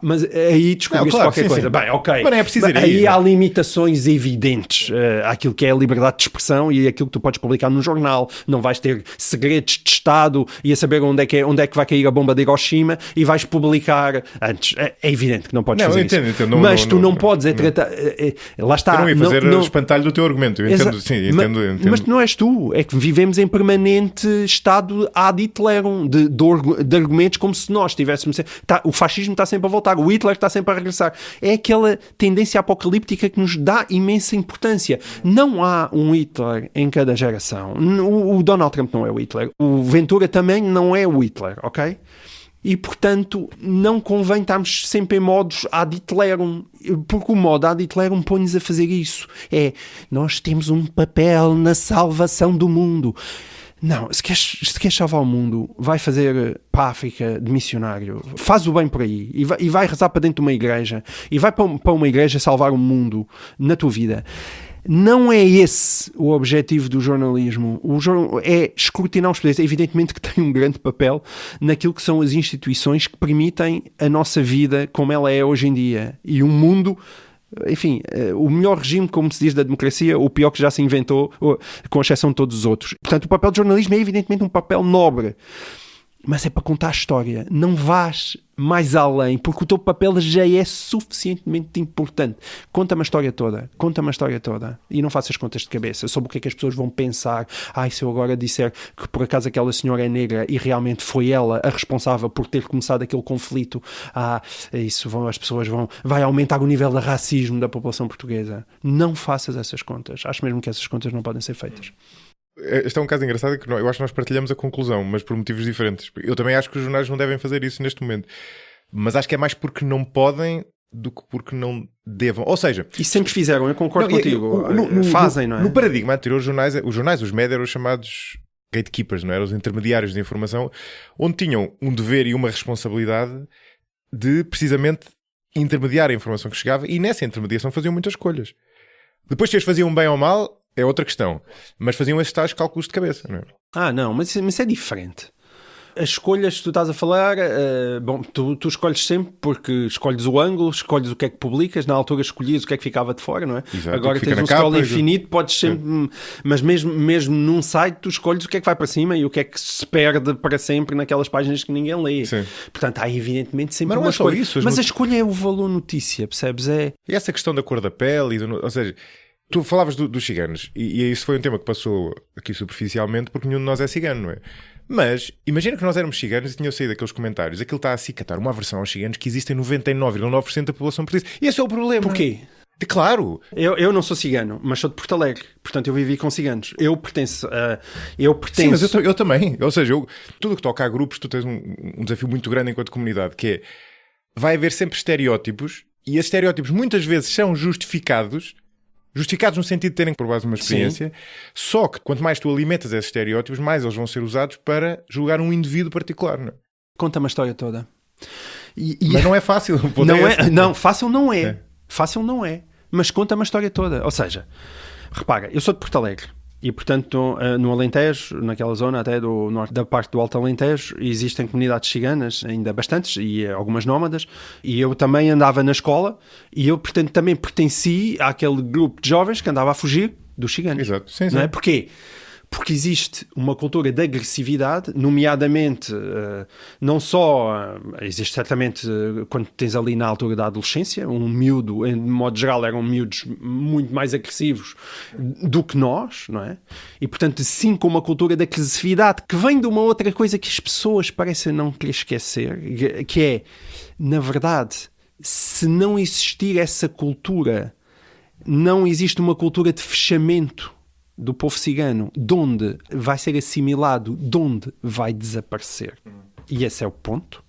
Mas aí descobriste qualquer coisa. Sim. Bem, ok. Mas não é preciso ir aí há limitações evidentes àquilo que é a liberdade de expressão e aquilo que tu podes publicar num jornal. Não vais ter segredos de Estado e a saber onde é que vai cair a bomba de Hiroshima e vais publicar antes. É evidente que não podes fazer isso. Mas tu não podes tratar... lá está. Eu não ia fazer o espantalho do teu argumento. Eu entendo, sim, entendo. Mas não és tu. É que vivemos em permanente estado ad Hitlerum, de argumentos como se nós tivéssemos... o fascismo está sempre a voltar, o Hitler está sempre a regressar. É aquela tendência apocalíptica que nos dá imensa importância. Não há um Hitler em cada geração. O Donald Trump não é o Hitler. O Ventura também não é o Hitler, ok? E, portanto, não convém estarmos sempre em modos ad Hitlerum, porque o modo ad Hitlerum põe-nos a fazer isso. Nós temos um papel na salvação do mundo. Não, se queres salvar o mundo, vai fazer para a África de missionário, faz o bem por aí e vai rezar para dentro de uma igreja e vai para uma igreja salvar o mundo na tua vida. Não é esse o objetivo do jornalismo. É escrutinar os poderes. Evidentemente que tem um grande papel naquilo que são as instituições que permitem a nossa vida como ela é hoje em dia. E um mundo... Enfim, o melhor regime, como se diz, da democracia, o pior que já se inventou, com exceção de todos os outros. Portanto, o papel do jornalismo é evidentemente um papel nobre, mas é para contar a história. Não vás mais além, porque o teu papel já é suficientemente importante. Conta-me a história toda. E não faças contas de cabeça sobre o que é que as pessoas vão pensar. Se eu agora disser que por acaso aquela senhora é negra e realmente foi ela a responsável por ter começado aquele conflito, as pessoas vai aumentar o nível de racismo da população portuguesa. Não faças essas contas. Acho mesmo que essas contas não podem ser feitas. Este é um caso engraçado que eu acho que nós partilhamos a conclusão, mas por motivos diferentes. Eu também acho que os jornais não devem fazer isso neste momento. Mas acho que é mais porque não podem do que porque não devam. Ou seja... E sempre fizeram, eu concordo contigo. Fazem, não é? No paradigma anterior, os médias eram os chamados gatekeepers, não é? Eram os intermediários de informação, onde tinham um dever e uma responsabilidade de, precisamente, intermediar a informação que chegava, e nessa intermediação faziam muitas escolhas. Depois, se eles faziam bem ou mal, é outra questão. Mas faziam esses tais cálculos de cabeça, não é? Não, mas é diferente. As escolhas que tu estás a falar, bom, tu escolhes sempre porque escolhes o ângulo, escolhes o que é que publicas, na altura escolhias o que é que ficava de fora, não é? Exato, agora tens um scroll infinito, podes sempre, mas mesmo num site tu escolhes o que é que vai para cima e o que é que se perde para sempre naquelas páginas que ninguém lê. Sim. Portanto, há evidentemente sempre uma escolha. Isso, mas a escolha é o valor notícia, percebes? E essa questão da cor da pele, ou seja... Tu falavas dos ciganos, e isso foi um tema que passou aqui superficialmente porque nenhum de nós é cigano, não é? Mas, imagina que nós éramos ciganos e tinham saído aqueles comentários. Aquilo está a acicatar uma aversão aos ciganos que existem 99,9% da população portuguesa. E esse é o problema. Porquê? Claro. Eu não sou cigano, mas sou de Porto Alegre. Portanto, eu vivi com ciganos. Eu pertenço. Sim, mas eu também. Ou seja, tudo que toca a grupos, tu tens um desafio muito grande enquanto comunidade, que é, vai haver sempre estereótipos, e esses estereótipos muitas vezes são justificados no sentido de terem por base uma experiência. Sim. Só que quanto mais tu alimentas esses estereótipos, mais eles vão ser usados para julgar um indivíduo particular, não é? Conta-me a história toda. Mas não é fácil. Não, fácil não é. Fácil não é. Mas conta-me a história toda. Ou seja, repara, eu sou de Porto Alegre. E, portanto, no Alentejo, naquela zona até do norte da parte do Alto Alentejo, existem comunidades ciganas, ainda bastantes, e algumas nómadas. E eu também andava na escola, e eu, portanto, também pertenci àquele grupo de jovens que andava a fugir dos ciganos. Exato, sim, sim. Não é? Porquê? Porque existe uma cultura de agressividade, nomeadamente, não só, existe certamente quando tens ali na altura da adolescência, um miúdo, de modo geral, eram miúdos muito mais agressivos do que nós, não é? E, portanto, sim, com uma cultura de agressividade que vem de uma outra coisa que as pessoas parecem não querer esquecer, que é, na verdade, se não existir essa cultura, não existe uma cultura de fechamento do povo cigano, de onde vai ser assimilado, de onde vai desaparecer. E esse é o ponto.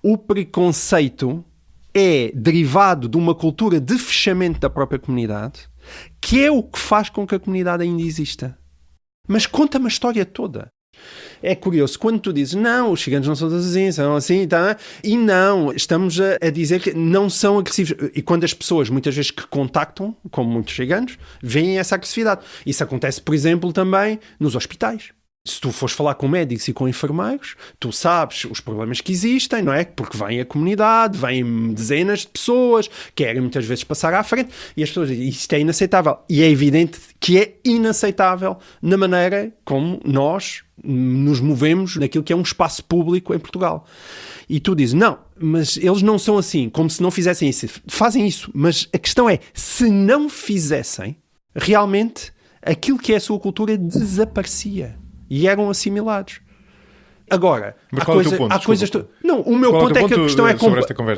O preconceito é derivado de uma cultura de fechamento da própria comunidade, que é o que faz com que a comunidade ainda exista. Mas conta-me a história toda. É curioso, quando tu dizes, não, os ciganos não são assim, são assim, tá? E não, estamos a dizer que não são agressivos. E quando as pessoas, muitas vezes que contactam, como muitos ciganos, veem essa agressividade. Isso acontece, por exemplo, também nos hospitais. Se tu fores falar com médicos e com enfermeiros, tu sabes os problemas que existem, não é? Porque vem a comunidade, vêm dezenas de pessoas, querem muitas vezes passar à frente, e as pessoas dizem, isto é inaceitável. E é evidente que é inaceitável na maneira como nós nos movemos naquilo que é um espaço público em Portugal. E tu dizes, não, mas eles não são assim, como se não fizessem isso. Fazem isso, mas a questão é, se não fizessem, realmente, aquilo que é a sua cultura desaparecia. E eram assimilados. Agora, há coisas... Não, o meu ponto é que a questão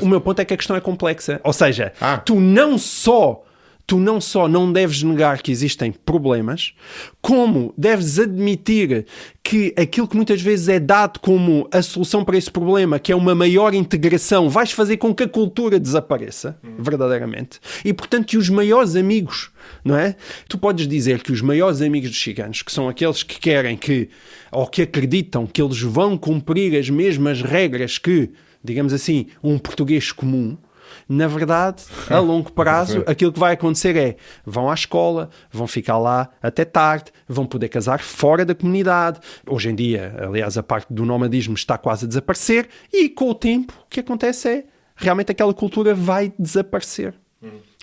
o meu ponto é que a questão é complexa. Ou seja, tu não só não deves negar que existem problemas, como deves admitir que aquilo que muitas vezes é dado como a solução para esse problema, que é uma maior integração, vais fazer com que a cultura desapareça, verdadeiramente. E, portanto, que os maiores amigos, não é? Tu podes dizer que os maiores amigos dos ciganos, que são aqueles que querem que, ou que acreditam que eles vão cumprir as mesmas regras que, digamos assim, um português comum, na verdade, a longo prazo, aquilo que vai acontecer é, vão à escola, vão ficar lá até tarde, vão poder casar fora da comunidade. Hoje em dia, aliás, a parte do nomadismo está quase a desaparecer, e com o tempo, o que acontece é, realmente aquela cultura vai desaparecer.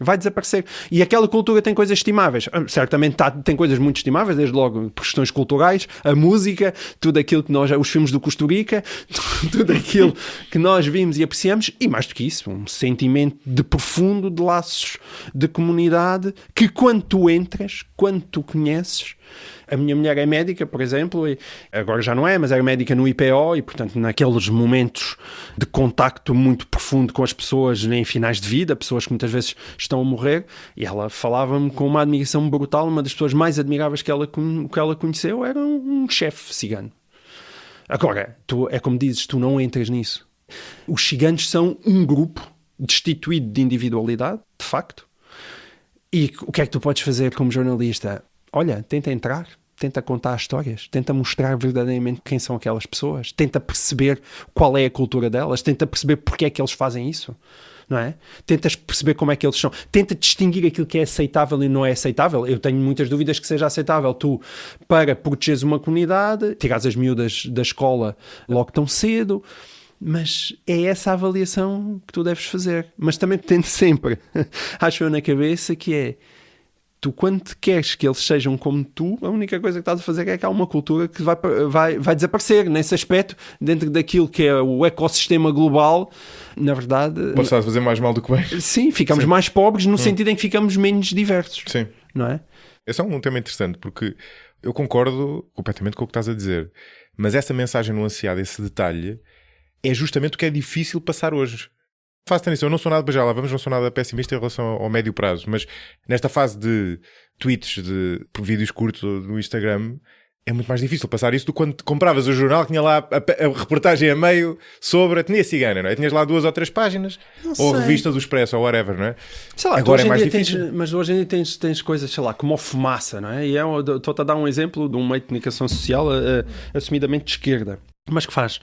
Vai desaparecer. E aquela cultura tem coisas estimáveis. Certamente tem coisas muito estimáveis, desde logo por questões culturais, a música, tudo aquilo que nós, os filmes do Costa Rica, tudo aquilo que nós vimos e apreciamos, e mais do que isso, um sentimento de profundo de laços de comunidade que quando tu entras, quando tu conheces. A minha mulher é médica, por exemplo, e agora já não é, mas era médica no IPO, e portanto naqueles momentos de contacto muito profundo com as pessoas em finais de vida, pessoas que muitas vezes estão a morrer, e ela falava-me com uma admiração brutal. Uma das pessoas mais admiráveis que ela conheceu era um chefe cigano. Agora, é como dizes, tu não entras nisso. Os ciganos são um grupo destituído de individualidade, de facto. E o que é que tu podes fazer como jornalista? Olha, tenta entrar, tenta contar histórias, tenta mostrar verdadeiramente quem são aquelas pessoas, tenta perceber qual é a cultura delas, tenta perceber porque é que eles fazem isso, não é? Tentas perceber como é que eles são, tenta distinguir aquilo que é aceitável e não é aceitável. Eu tenho muitas dúvidas que seja aceitável tu, para protegeres uma comunidade, tirares as miúdas da escola logo tão cedo, mas é essa a avaliação que tu deves fazer. Mas também tendo sempre, acho eu na cabeça, que é, tu quando queres que eles sejam como tu, a única coisa que estás a fazer é que há uma cultura que vai desaparecer nesse aspecto, dentro daquilo que é o ecossistema global. Na verdade, pode estar a fazer mais mal do que bem. Sim, ficamos mais pobres no sentido em que ficamos menos diversos. Sim. Não é? Esse é um tema interessante, porque eu concordo completamente com o que estás a dizer, mas essa mensagem nuanceada, esse detalhe, é justamente o que é difícil passar hoje. Faço nisso, eu não sou nada, já lá vamos, não sou nada pessimista em relação ao médio prazo, mas nesta fase de tweets, de vídeos curtos no Instagram, é muito mais difícil passar isso do que quando compravas o jornal, tinha lá a reportagem a meio sobre a etnia cigana, não é? Tinhas lá 2 ou 3 páginas, ou a revista do Expresso, ou whatever, não é? Sei lá, agora é mais difícil. Mas hoje em dia tens coisas, sei lá, como a fumaça, não é? E estou-te a dar um exemplo de um meio de comunicação social assumidamente de esquerda, mas que faz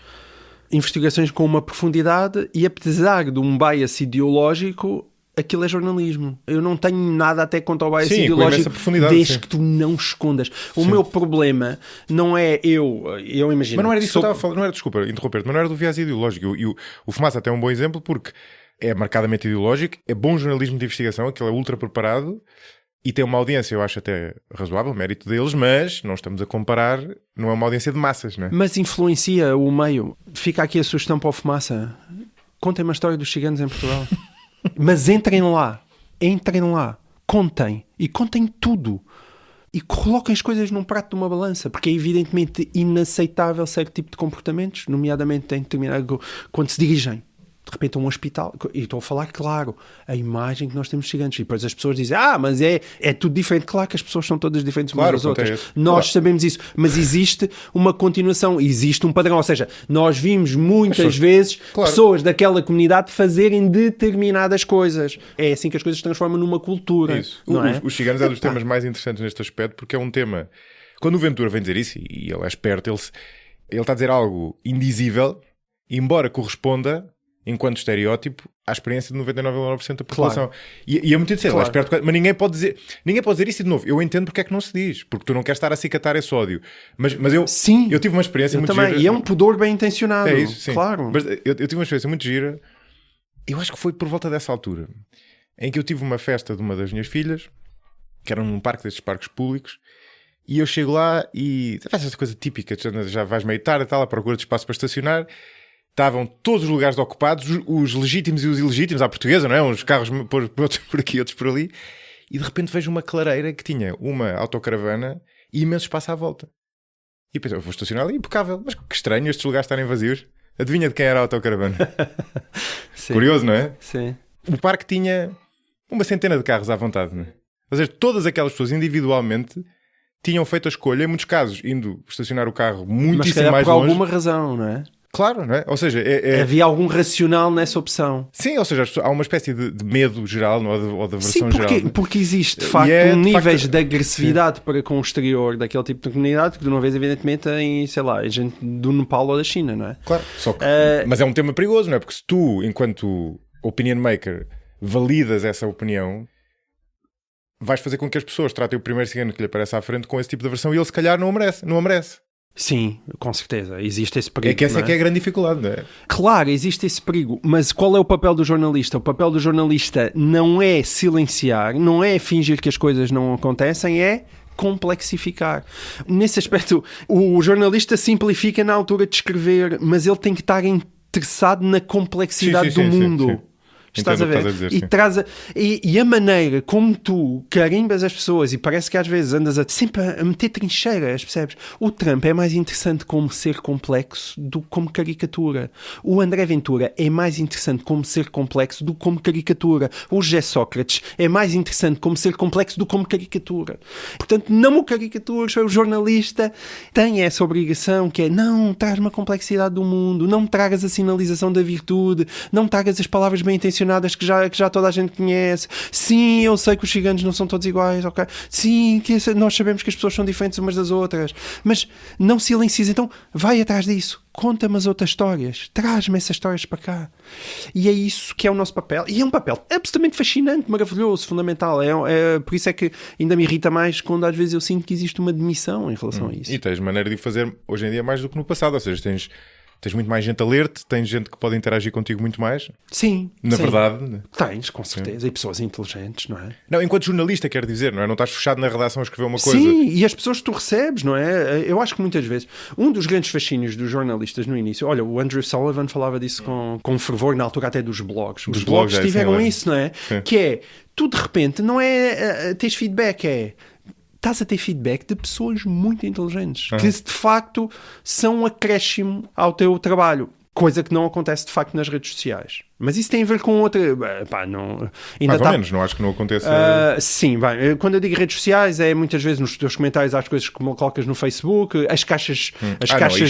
investigações com uma profundidade e, apesar de um bias ideológico, aquilo é jornalismo. Eu não tenho nada até contra o bias ideológico, desde que tu não escondas. O meu problema não é eu imagino... Mas não era disso que eu estava a falar, não era, desculpa interromper-te, mas não era do viés ideológico. E o Fumaça até é um bom exemplo porque é marcadamente ideológico, é bom jornalismo de investigação, aquilo é ultra preparado e tem uma audiência, eu acho até razoável, mérito deles, mas não estamos a comparar, não é uma audiência de massas, não é? Mas influencia o meio. Fica aqui a sugestão para o Fumaça. Contem uma história dos ciganos em Portugal. Mas entrem lá, contem tudo e coloquem as coisas num prato de uma balança, porque é evidentemente inaceitável certo tipo de comportamentos, nomeadamente em determinado, quando se dirigem de repente a um hospital, e estou a falar, claro, a imagem que nós temos de ciganos, e depois as pessoas dizem, mas é tudo diferente. Claro que as pessoas são todas diferentes umas das outras, nós sabemos isso, mas existe uma continuação, existe um padrão, ou seja, nós vimos muitas vezes pessoas daquela comunidade fazerem determinadas coisas. É assim que as coisas se transformam numa cultura. Isso. Os ciganos é dos temas mais interessantes neste aspecto, porque é um tema, quando o Ventura vem dizer isso, e ele é esperto, ele está a dizer algo indizível, embora corresponda enquanto estereótipo, à experiência de 99,9% da população. Claro. E é muito interessante, claro. Mas ninguém pode dizer isso, e de novo, eu entendo porque é que não se diz, porque tu não queres estar a cicatar esse ódio. Mas eu tive uma experiência muito gira. E é um pudor bem intencionado. É isso, sim. Claro. Mas eu tive uma experiência muito gira, eu acho que foi por volta dessa altura, em que eu tive uma festa de uma das minhas filhas, que era num parque destes parques públicos, e eu chego lá e faz essa coisa típica, já vais meio tarde e tal, à procura de espaço para estacionar. Estavam todos os lugares ocupados, os legítimos e os ilegítimos, à portuguesa, não é? Uns carros por aqui, outros por ali. E de repente vejo uma clareira que tinha uma autocaravana e imenso espaço à volta. E pensei, eu vou estacionar ali, impecável. Mas que estranho estes lugares estarem vazios. Adivinha de quem era a autocaravana? Curioso, não é? Sim. O parque tinha uma centena de carros à vontade, não é? Ou seja, todas aquelas pessoas individualmente tinham feito a escolha, em muitos casos, indo estacionar o carro muitíssimo mais longe. Por alguma razão, não é? Claro, não é? Ou seja, havia algum racional nessa opção. Sim, ou seja, há uma espécie de medo geral, não? Ou de aversão geral. Sim, porque existe, de facto, níveis de agressividade para com o exterior daquele tipo de comunidade que tu não vês, evidentemente, em, sei lá, gente do Nepal ou da China, não é? Claro, só que, mas é um tema perigoso, não é? Porque se tu, enquanto opinion maker, validas essa opinião, vais fazer com que as pessoas tratem o primeiro cigano que lhe aparece à frente com esse tipo de aversão e ele, se calhar, não a merece. Sim, com certeza, existe esse perigo. É que essa é que é a grande dificuldade, não é? Claro, existe esse perigo, mas qual é o papel do jornalista? O papel do jornalista não é silenciar, não é fingir que as coisas não acontecem, é complexificar. Nesse aspecto, o jornalista simplifica na altura de escrever, mas ele tem que estar interessado na complexidade do mundo. Sim. Estás a ver? Estás a dizer, e a maneira como tu carimbas as pessoas, e parece que às vezes andas sempre a meter trincheiras, percebes? O Trump é mais interessante como ser complexo do que como caricatura. O André Ventura é mais interessante como ser complexo do que como caricatura. O José Sócrates é mais interessante como ser complexo do que como caricatura. Portanto, não o caricaturas, o jornalista tem essa obrigação que é, não, traz-me a complexidade do mundo, não me tragas a sinalização da virtude, não me tragas as palavras bem intencionadas que já toda a gente conhece. Sim, eu sei que os ciganos não são todos iguais, ok? Sim, nós sabemos que as pessoas são diferentes umas das outras, mas não silencies, então vai atrás disso. Conta-me as outras histórias, traz-me essas histórias para cá. E é isso que é o nosso papel. E é um papel absolutamente fascinante, maravilhoso, fundamental. Por isso é que ainda me irrita mais quando às vezes eu sinto que existe uma demissão em relação a isso. E tens maneira de fazer hoje em dia mais do que no passado, ou seja, tens muito mais gente a ler-te, tens gente que pode interagir contigo muito mais. Sim. Na verdade. Tens, com certeza. Sim. E pessoas inteligentes, não é? Não, enquanto jornalista, quer dizer, não é? Não estás fechado na redação a escrever uma coisa. Sim, e as pessoas que tu recebes, não é? Eu acho que muitas vezes, um dos grandes fascínios dos jornalistas no início, olha, o Andrew Sullivan falava disso com fervor, na altura até dos blogs. Os blogs tiveram isso, não é? Sim. Que é, tu de repente, não é tens feedback, estás a ter feedback de pessoas muito inteligentes, que de facto são um acréscimo ao teu trabalho. Coisa que não acontece de facto nas redes sociais. Mas isso tem a ver com outra... não, ainda mais ou menos, não acho que não aconteça... sim, bem, quando eu digo redes sociais é muitas vezes nos teus comentários às coisas que colocas no Facebook, as caixas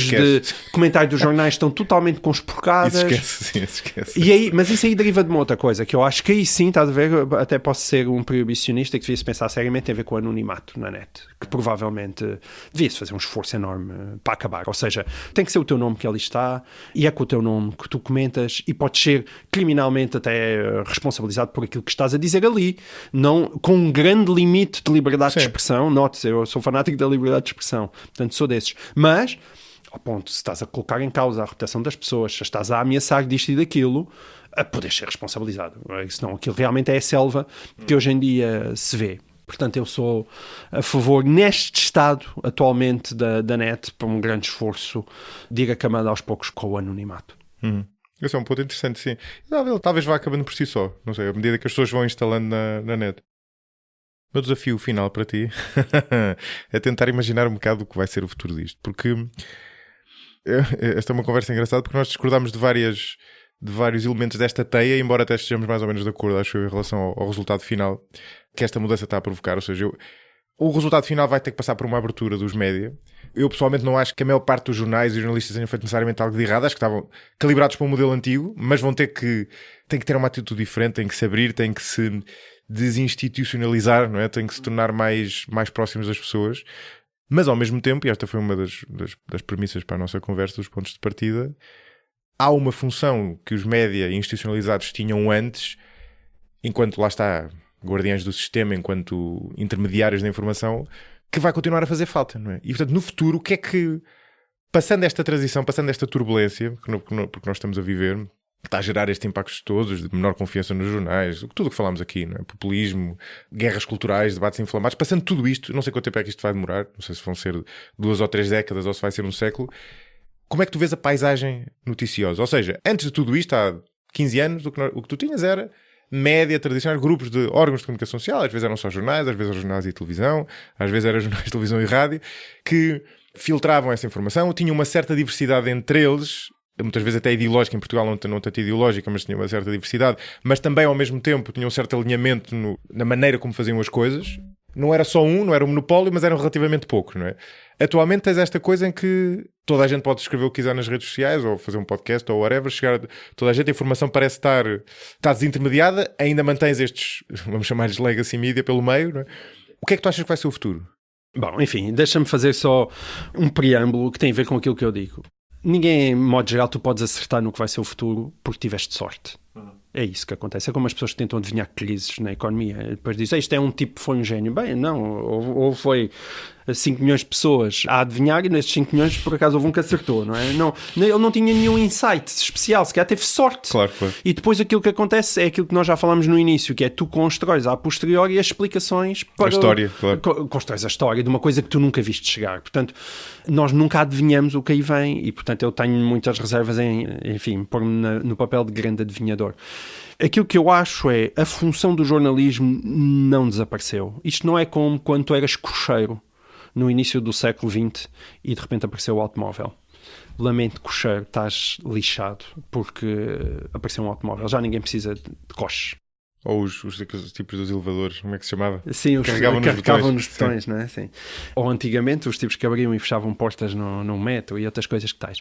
de comentários dos jornais estão totalmente conspurcadas. Esquece. E aí, mas isso aí deriva de uma outra coisa, que eu acho que aí sim, estás a ver, até posso ser um proibicionista que devia-se pensar seriamente, tem a ver com o anonimato na net, que provavelmente devia-se fazer um esforço enorme para acabar. Ou seja, tem que ser o teu nome que ali está, e é com o teu nome que tu comentas, e podes ser criminalmente até responsabilizado por aquilo que estás a dizer ali, não, com um grande limite de liberdade de expressão. Note-se, eu sou fanático da liberdade de expressão, portanto sou desses, mas ao ponto, se estás a colocar em causa a reputação das pessoas, se estás a ameaçar disto e daquilo, a poder ser responsabilizado, senão aquilo realmente é a selva que hoje em dia se vê. Portanto, eu sou a favor, neste estado atualmente da net, para um grande esforço de ir acamando aos poucos com o anonimato. Esse é um ponto interessante, sim. Talvez vá acabando por si só. Não sei, à medida que as pessoas vão instalando na net. O meu desafio final para ti é tentar imaginar um bocado o que vai ser o futuro disto. Porque esta é uma conversa engraçada, porque nós discordamos de vários elementos desta teia, embora até estejamos mais ou menos de acordo, acho eu, em relação ao resultado final que esta mudança está a provocar. Ou seja, o resultado final vai ter que passar por uma abertura dos média. Eu pessoalmente não acho que a maior parte dos jornais e jornalistas tenham feito necessariamente algo de errado. Acho que estavam calibrados para um modelo antigo, mas vão ter que ter uma atitude diferente, têm que se abrir, têm que se desinstitucionalizar, não é? Têm que se tornar mais próximos das pessoas. Mas ao mesmo tempo, e esta foi uma das premissas para a nossa conversa, dos pontos de partida, há uma função que os média institucionalizados tinham antes, enquanto lá está guardiães do sistema, enquanto intermediários da informação, que vai continuar a fazer falta, não é? E portanto, no futuro, o que é que, passando esta transição, passando esta turbulência, porque nós estamos a viver, que está a gerar estes impactos todos, de menor confiança nos jornais, tudo o que falámos aqui, não é? Populismo, guerras culturais, debates inflamados, passando tudo isto, não sei quanto tempo é que isto vai demorar, não sei se vão ser 2 ou 3 décadas ou se vai ser um século. Como é que tu vês a paisagem noticiosa? Ou seja, antes de tudo isto, há 15 anos, o que tu tinhas era média tradicional, grupos de órgãos de comunicação social, às vezes eram só jornais, às vezes eram jornais e televisão, às vezes eram jornais de televisão e rádio, que filtravam essa informação, tinham uma certa diversidade entre eles, muitas vezes até ideológica, em Portugal não tanto ideológica, mas tinha uma certa diversidade, mas também ao mesmo tempo tinha um certo alinhamento na maneira como faziam as coisas. Não era só não era um monopólio, mas eram relativamente poucos, não é? Atualmente tens esta coisa em que toda a gente pode escrever o que quiser nas redes sociais, ou fazer um podcast, ou whatever, toda a gente, a informação parece estar desintermediada, ainda mantens estes, vamos chamar-lhes legacy media pelo meio, não é? O que é que tu achas que vai ser o futuro? Bom, enfim, deixa-me fazer só um preâmbulo que tem a ver com aquilo que eu digo. Ninguém, em modo geral, tu podes acertar no que vai ser o futuro porque tiveste sorte. É isso que acontece. É como as pessoas que tentam adivinhar crises na economia. Depois dizem, isto é um tipo que foi um gênio. Bem, não. Ou foi 5 milhões de pessoas a adivinhar e nesses 5 milhões por acaso houve um que acertou, não é? Não, ele não tinha nenhum insight especial, se calhar teve sorte. Claro. E depois aquilo que acontece é aquilo que nós já falámos no início, que é tu constróis a posteriori as explicações para... A história, claro. Constróis a história de uma coisa que tu nunca viste chegar. Portanto, nós nunca adivinhamos o que aí vem e, portanto, eu tenho muitas reservas em, enfim, pôr-me no papel de grande adivinhador. Aquilo que eu acho é a função do jornalismo não desapareceu. Isto não é como quando tu eras cocheiro no início do século XX e de repente apareceu o automóvel. Lamento, cocheiro, estás lixado porque apareceu um automóvel. Já ninguém precisa de coches. Ou os tipos dos elevadores, como é que se chamava? Sim, os carregavam nos botões, sim. Não é? Sim. Ou antigamente os tipos que abriam e fechavam portas no metro e outras coisas que tais.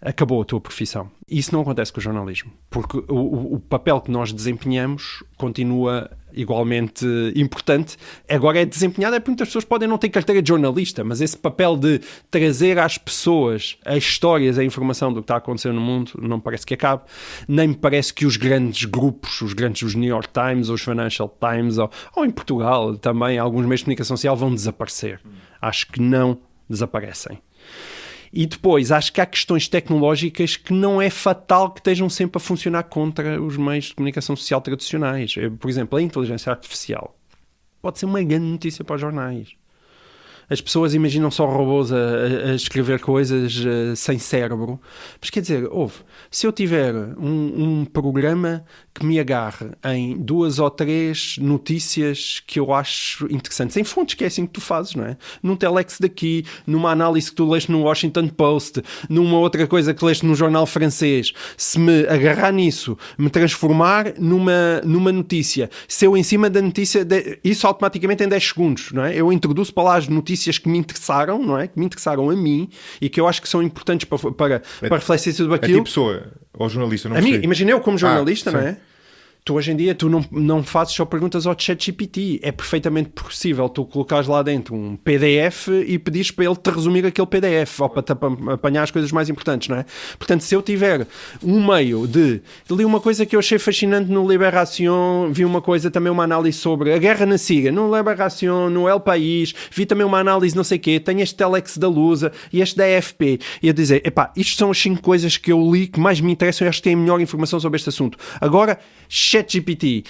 Acabou a tua profissão. Isso não acontece com o jornalismo, porque o papel que nós desempenhamos continua igualmente importante. Agora é desempenhado, porque muitas pessoas podem não ter carteira de jornalista, mas esse papel de trazer às pessoas as histórias, a informação do que está a acontecer no mundo, não parece que acabe. Nem me parece que os grandes grupos, os New York Times, os Financial Times, ou em Portugal também, alguns meios de comunicação social vão desaparecer. Acho que não desaparecem. E depois, acho que há questões tecnológicas que não é fatal que estejam sempre a funcionar contra os meios de comunicação social tradicionais. Por exemplo, a inteligência artificial pode ser uma grande notícia para os jornais. As pessoas imaginam só robôs a escrever coisas sem cérebro. Mas quer dizer, se eu tiver um programa que me agarre em 2 ou 3 notícias que eu acho interessantes, em fontes que é assim que tu fazes, não é? Num telex daqui, numa análise que tu leste no Washington Post, numa outra coisa que leste num jornal francês, se me agarrar nisso, me transformar numa notícia, se eu em cima da notícia, isso automaticamente em 10 segundos, não é? Eu introduzo para lá as notícias que me interessaram, não é? Que me interessaram a mim e que eu acho que são importantes para refletir sobre aquilo. A ti pessoa, ou jornalista, não a mim, imagina eu como jornalista, não é? Sim. Tu hoje em dia tu não fazes só perguntas ao ChatGPT. É perfeitamente possível tu colocares lá dentro um PDF e pedires para ele te resumir aquele PDF ou para te apanhar as coisas mais importantes, não é? Portanto, se eu tiver um meio de... Li uma coisa que eu achei fascinante no Liberación, vi uma coisa também, uma análise sobre a guerra na Síria, no Liberación, no El País, vi também uma análise não sei o quê, tenho este Telex da Lusa e este da AFP. E a dizer, isto são as 5 coisas que eu li que mais me interessam e acho que têm melhor informação sobre este assunto. Agora, ChatGPT,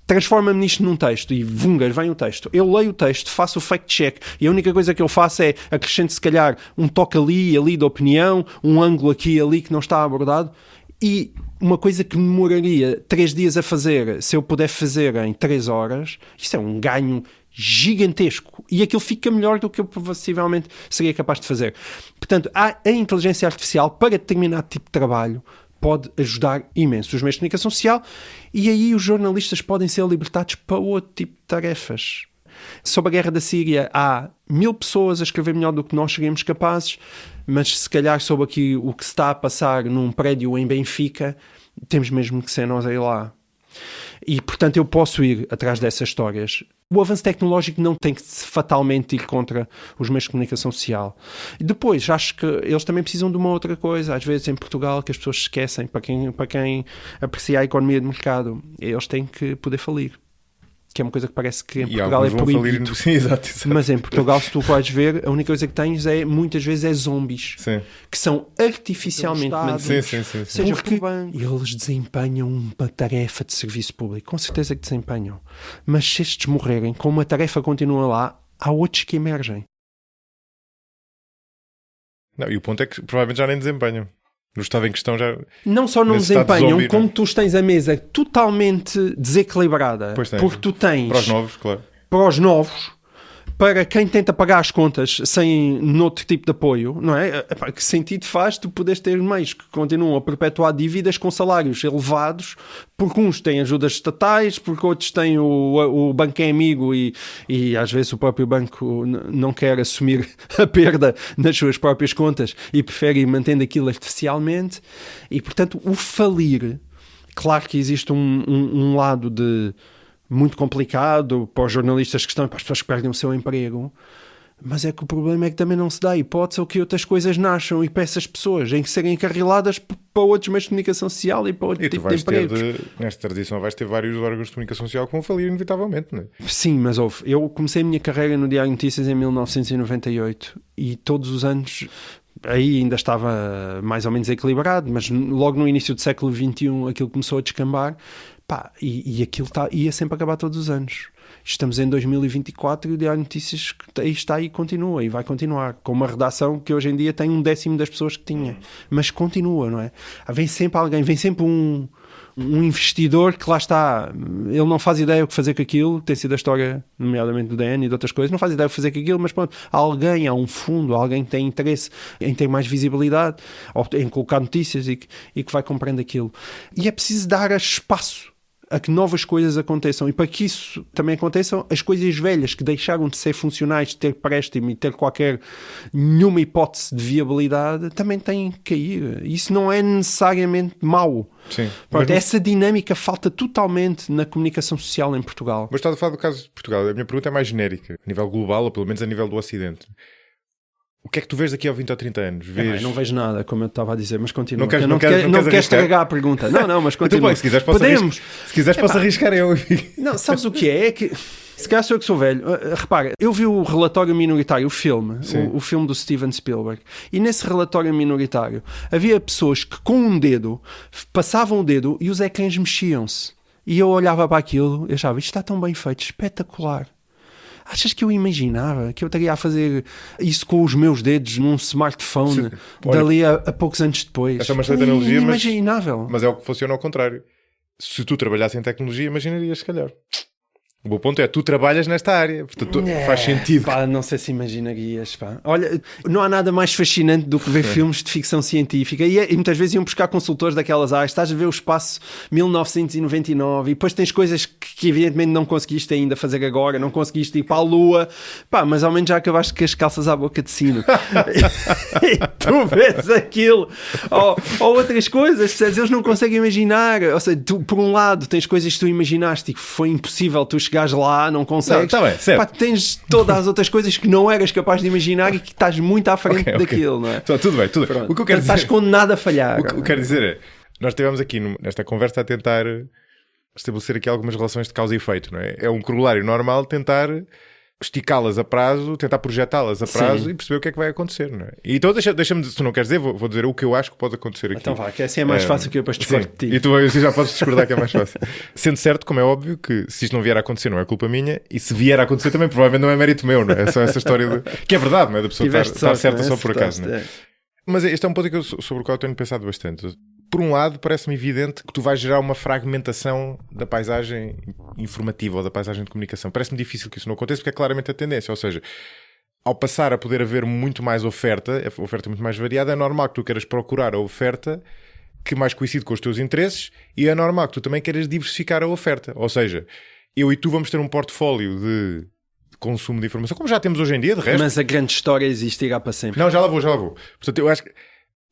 transforma-me nisto num texto e vungas, vem o texto. Eu leio o texto, faço o fact-check e a única coisa que eu faço é acrescento se calhar um toque ali e ali de opinião, um ângulo aqui e ali que não está abordado e uma coisa que me demoraria 3 dias a fazer, se eu puder fazer em 3 horas, isto é um ganho gigantesco e aquilo fica melhor do que eu possivelmente seria capaz de fazer. Portanto, a inteligência artificial para determinado tipo de trabalho pode ajudar imenso os meios de comunicação social e aí os jornalistas podem ser libertados para outro tipo de tarefas. Sobre a guerra da Síria há 1000 pessoas a escrever melhor do que nós seríamos capazes, mas se calhar sobre aqui o que se está a passar num prédio em Benfica, temos mesmo que ser nós a ir lá. E, portanto, eu posso ir atrás dessas histórias. O avanço tecnológico não tem que fatalmente ir contra os meios de comunicação social. E depois, acho que eles também precisam de uma outra coisa. Às vezes, em Portugal, que as pessoas se esquecem, para quem aprecia a economia de mercado, eles têm que poder falir. Que é uma coisa que parece que em Portugal é proibido. Sim, exato. Mas em Portugal, se tu vais ver, a única coisa que tens muitas vezes é zombies. Sim. Que são artificialmente mantidos. Sim. Seja porque eles desempenham uma tarefa de serviço público. Com certeza que desempenham. Mas se estes morrerem, como a tarefa continua lá, há outros que emergem. Não, e o ponto é que provavelmente já nem desempenham. No estado em questão já... Não só não desempenham, como tu tens a mesa totalmente desequilibrada. Porque tu tens... Para os novos, claro. Para os novos, para quem tenta pagar as contas sem noutro tipo de apoio, não é? Que sentido faz tu poderes ter meios que continuam a perpetuar dívidas com salários elevados, porque uns têm ajudas estatais, porque outros têm o banco é amigo e às vezes o próprio banco não quer assumir a perda nas suas próprias contas e prefere ir mantendo aquilo artificialmente. E, portanto, o falir, claro que existe um lado de... muito complicado para os jornalistas que estão, para as pessoas que perdem o seu emprego, Mas é que o problema é que também não se dá a hipótese ou que outras coisas nasçam e para essas pessoas em que serem encarriladas para outros meios de comunicação social e para outro E tu tipo de vais ter, empregos. nesta transição, vais ter vários órgãos de comunicação social que vão falir inevitavelmente, não é? Sim, mas eu comecei a minha carreira no Diário de Notícias em 1998 e todos os anos... Aí ainda estava mais ou menos equilibrado, mas logo no início do século XXI aquilo começou a descambar, pá, e aquilo ia sempre acabar todos os anos. Estamos em 2024 e o Diário de Notícias aí está e continua, e vai continuar, com uma redação que hoje em dia tem 1/10 das pessoas que tinha, mas continua, não é? Vem sempre alguém, vem sempre um investidor que lá está, ele não faz ideia o que fazer com aquilo, tem sido a história, nomeadamente do DN e de outras coisas, não faz ideia o que fazer com aquilo, mas pronto, há um fundo, alguém que tem interesse em ter mais visibilidade, ou em colocar notícias e que vai comprando aquilo. E é preciso dar espaço a que novas coisas aconteçam, e para que isso também aconteçam, as coisas velhas que deixaram de ser funcionais, de ter préstimo e ter nenhuma hipótese de viabilidade, também têm que cair. Isso não é necessariamente mau. Sim. Pronto, essa dinâmica falta totalmente na comunicação social em Portugal. Mas estás a falar do caso de Portugal. A minha pergunta é mais genérica, a nível global, ou pelo menos a nível do Ocidente. O que é que tu vês daqui a 20 ou 30 anos? Não vejo nada, como eu estava a dizer, mas continua. Não queres estragar a pergunta. Não, mas continua. Então, bem, se quiseres posso arriscar eu. Não, sabes o que é? É que, se calhar sou eu que sou velho. Repara, eu vi o Relatório Minoritário, o filme, o filme do Steven Spielberg, e nesse Relatório Minoritário havia pessoas que com um dedo passavam o dedo e os ecrãs mexiam-se. E eu olhava para aquilo e achava, isto está tão bem feito, espetacular. Achas que eu imaginava que eu estaria a fazer isso com os meus dedos num smartphone dali a poucos anos depois? Essa é uma excelente analogia, inimaginável. Mas é o que funciona ao contrário. Se tu trabalhasse em tecnologia, imaginarias, se calhar. O meu ponto é, tu trabalhas nesta área, portanto faz sentido. Pá, não sei se imaginarias, pá. Olha, não há nada mais fascinante do que ver filmes de ficção científica e muitas vezes iam buscar consultores daquelas áreas, estás a ver o espaço 1999 e depois tens coisas que evidentemente não conseguiste ainda fazer agora, não conseguiste ir para a Lua, pá, mas ao menos já acabaste com as calças à boca de sino. E tu vês aquilo. Ou outras coisas, eles não conseguem imaginar, ou seja, tu, por um lado tens coisas que tu imaginaste e que foi impossível tu chegares lá, não consegues. Não, tá bem, pá, tens todas as outras coisas que não eras capaz de imaginar e que estás muito à frente daquilo, não é? Então, tudo bem. O que eu quero estás condenado a falhar. O que eu quero dizer é, nós estivemos aqui nesta conversa a tentar estabelecer aqui algumas relações de causa e efeito, não é? É um corolário normal tentar esticá-las a prazo, tentar projetá-las a prazo. Sim. E perceber o que é que vai acontecer, não é? E então deixa-me, se tu não queres dizer, vou dizer o que eu acho que pode acontecer aqui. Então vá, que assim é mais fácil que eu depois discordo de ti. E tu já podes discordar que é mais fácil. Sendo certo, como é óbvio, que se isto não vier a acontecer não é culpa minha, e se vier a acontecer também provavelmente não é mérito meu, não é? É só essa história que é verdade, não é? Da pessoa estar certa só por acaso, não é? Mas este é um ponto sobre o qual eu tenho pensado bastante. Por um lado, parece-me evidente que tu vais gerar uma fragmentação da paisagem informativa ou da paisagem de comunicação. Parece-me difícil que isso não aconteça, porque é claramente a tendência. Ou seja, ao passar a poder haver muito mais oferta muito mais variada, é normal que tu queiras procurar a oferta que mais coincide com os teus interesses, e é normal que tu também queiras diversificar a oferta. Ou seja, eu e tu vamos ter um portfólio de consumo de informação, como já temos hoje em dia, de resto. Mas a grande história existirá para sempre. Não, já lá vou. Portanto, eu acho que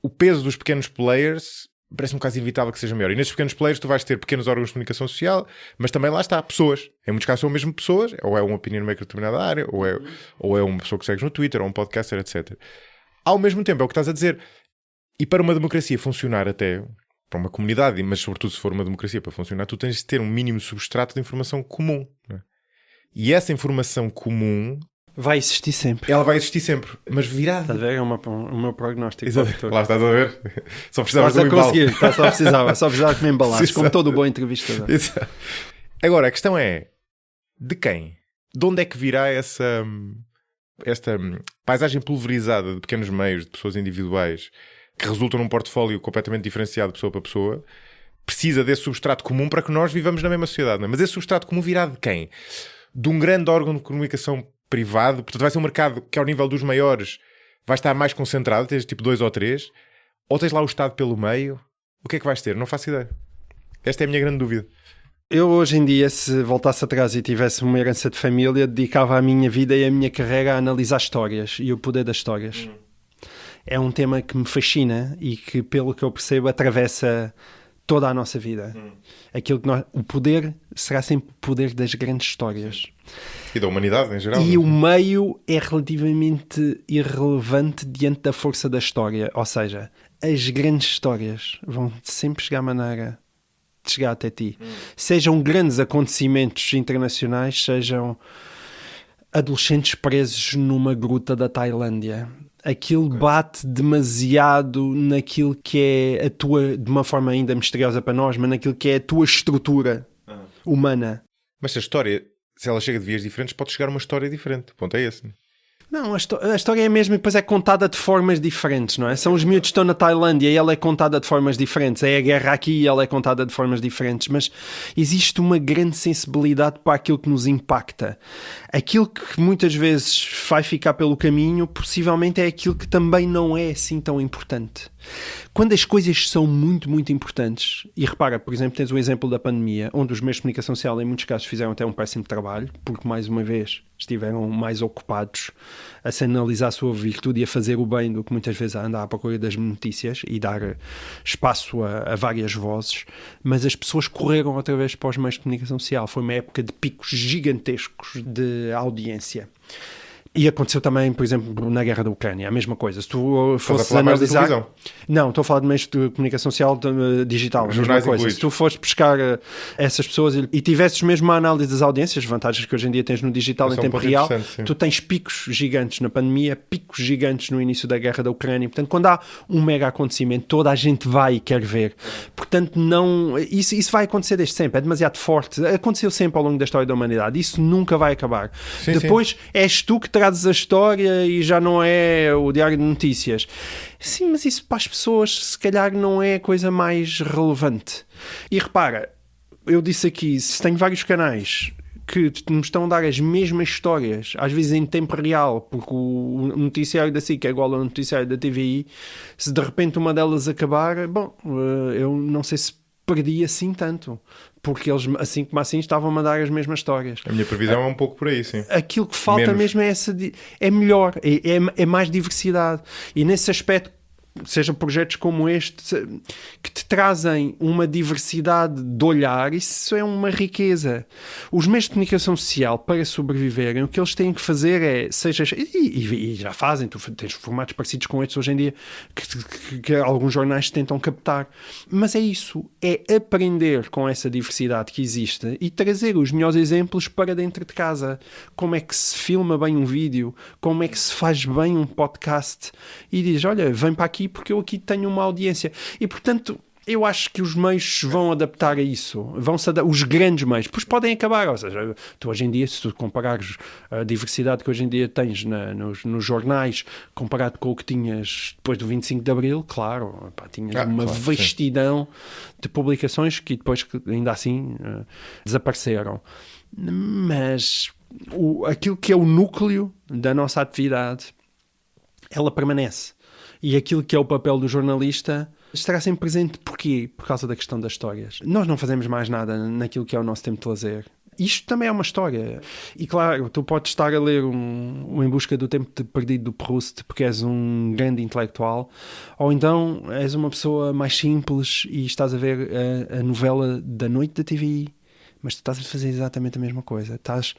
o peso dos pequenos players parece-me quase inevitável que seja maior. E nestes pequenos players tu vais ter pequenos órgãos de comunicação social, mas também lá está, pessoas. Em muitos casos são mesmo pessoas, ou é um opinion maker de determinada área, ou é uma pessoa que segues no Twitter, ou um podcaster, etc. Ao mesmo tempo, é o que estás a dizer. E para uma democracia funcionar até, para uma comunidade, mas sobretudo se for uma democracia para funcionar, tu tens de ter um mínimo substrato de informação comum, não é? E essa informação comum vai existir sempre. Ela vai existir sempre, mas virada. Estás a ver? É o meu prognóstico. Lá estás a ver? Só precisavas de um embalo. Só precisava que me embalasses, como todo bom entrevistador. Agora, a questão é, de quem? De onde é que virá esta paisagem pulverizada de pequenos meios, de pessoas individuais, que resultam num portfólio completamente diferenciado de pessoa para pessoa? Precisa desse substrato comum para que nós vivamos na mesma sociedade, não é? Mas esse substrato comum virá de quem? De um grande órgão de comunicação privado, portanto vai ser um mercado que ao nível dos maiores vai estar mais concentrado, tens tipo 2 ou 3, ou tens lá o Estado pelo meio. O que é que vais ter? Não faço ideia. Esta é a minha grande dúvida. Eu hoje em dia, se voltasse atrás e tivesse uma herança de família, dedicava a minha vida e a minha carreira a analisar histórias e o poder das histórias. É um tema que me fascina e que, pelo que eu percebo, atravessa toda a nossa vida. Aquilo que o poder será sempre o poder das grandes histórias. E da humanidade em geral. E o meio é relativamente irrelevante diante da força da história. Ou seja, as grandes histórias vão sempre chegar à maneira de chegar até ti. Sejam grandes acontecimentos internacionais, sejam adolescentes presos numa gruta da Tailândia. Aquilo bate demasiado naquilo que é a tua, de uma forma ainda misteriosa para nós, mas naquilo que é a tua estrutura humana. Mas se a história, se ela chega de vias diferentes, pode chegar a uma história diferente. O ponto é esse. Não, a história é a mesma e depois é contada de formas diferentes, não é? São os miúdos que estão na Tailândia e ela é contada de formas diferentes. É a guerra aqui e ela é contada de formas diferentes. Mas existe uma grande sensibilidade para aquilo que nos impacta. Aquilo que muitas vezes vai ficar pelo caminho, possivelmente é aquilo que também não é assim tão importante. Quando as coisas são muito, muito importantes, e repara, por exemplo, tens o exemplo da pandemia, onde os meios de comunicação social em muitos casos fizeram até um péssimo trabalho, porque mais uma vez estiveram mais ocupados a sinalizar a sua virtude e a fazer o bem do que muitas vezes a andar à procura das notícias e dar espaço a várias vozes, mas as pessoas correram outra vez para os meios de comunicação social. Foi uma época de picos gigantescos de audiência. E aconteceu também, por exemplo, na guerra da Ucrânia, a mesma coisa. Se tu fosses analisar... Não, estou a falar de meios de comunicação social digital. Jornais coisa. Se tu fores buscar essas pessoas e tivesses mesmo a análise das audiências, vantagens que hoje em dia tens no digital em tempo real, tu tens picos gigantes na pandemia, picos gigantes no início da guerra da Ucrânia. Portanto, quando há um mega acontecimento, toda a gente vai e quer ver. Portanto, não... Isso vai acontecer desde sempre. É demasiado forte. Aconteceu sempre ao longo da história da humanidade. Isso nunca vai acabar. Sim, depois és tu que trazes a história e já não é o Diário de Notícias. Sim, mas isso para as pessoas se calhar não é a coisa mais relevante. E repara, eu disse aqui, se tenho vários canais que me estão a dar as mesmas histórias, às vezes em tempo real, porque o noticiário da SIC é igual ao noticiário da TVI, se de repente uma delas acabar, bom, eu não sei se perdi assim tanto, porque eles, assim como assim, estavam a mandar as mesmas histórias. A minha previsão é um pouco por aí, sim. Aquilo que falta mesmo é é melhor, é mais diversidade. E nesse aspecto, seja projetos como este, que te trazem uma diversidade de olhar, isso é uma riqueza. Os meios de comunicação social, para sobreviverem, o que eles têm que fazer é, e já fazem, tu tens formatos parecidos com estes hoje em dia, que alguns jornais tentam captar, mas é isso, é aprender com essa diversidade que existe e trazer os melhores exemplos para dentro de casa. Como é que se filma bem um vídeo, como é que se faz bem um podcast, e diz, olha, vem para aqui porque eu aqui tenho uma audiência. E, portanto, eu acho que os meios vão adaptar a isso. Os grandes meios. Pois podem acabar. Ou seja, tu hoje em dia, se tu comparares a diversidade que hoje em dia tens nos jornais, comparado com o que tinhas depois do 25 de Abril, claro, tinhas uma vastidão de publicações que depois, ainda assim, desapareceram. Mas aquilo que é o núcleo da nossa atividade, ela permanece. E aquilo que é o papel do jornalista estará sempre presente. Porquê? Por causa da questão das histórias. Nós não fazemos mais nada naquilo que é o nosso tempo de lazer. Isto também é uma história. E claro, tu podes estar a ler Em Busca do Tempo Perdido do Proust porque és um grande intelectual, ou então és uma pessoa mais simples e estás a ver a novela da noite da TVI. Mas tu estás a fazer exatamente a mesma coisa. Estás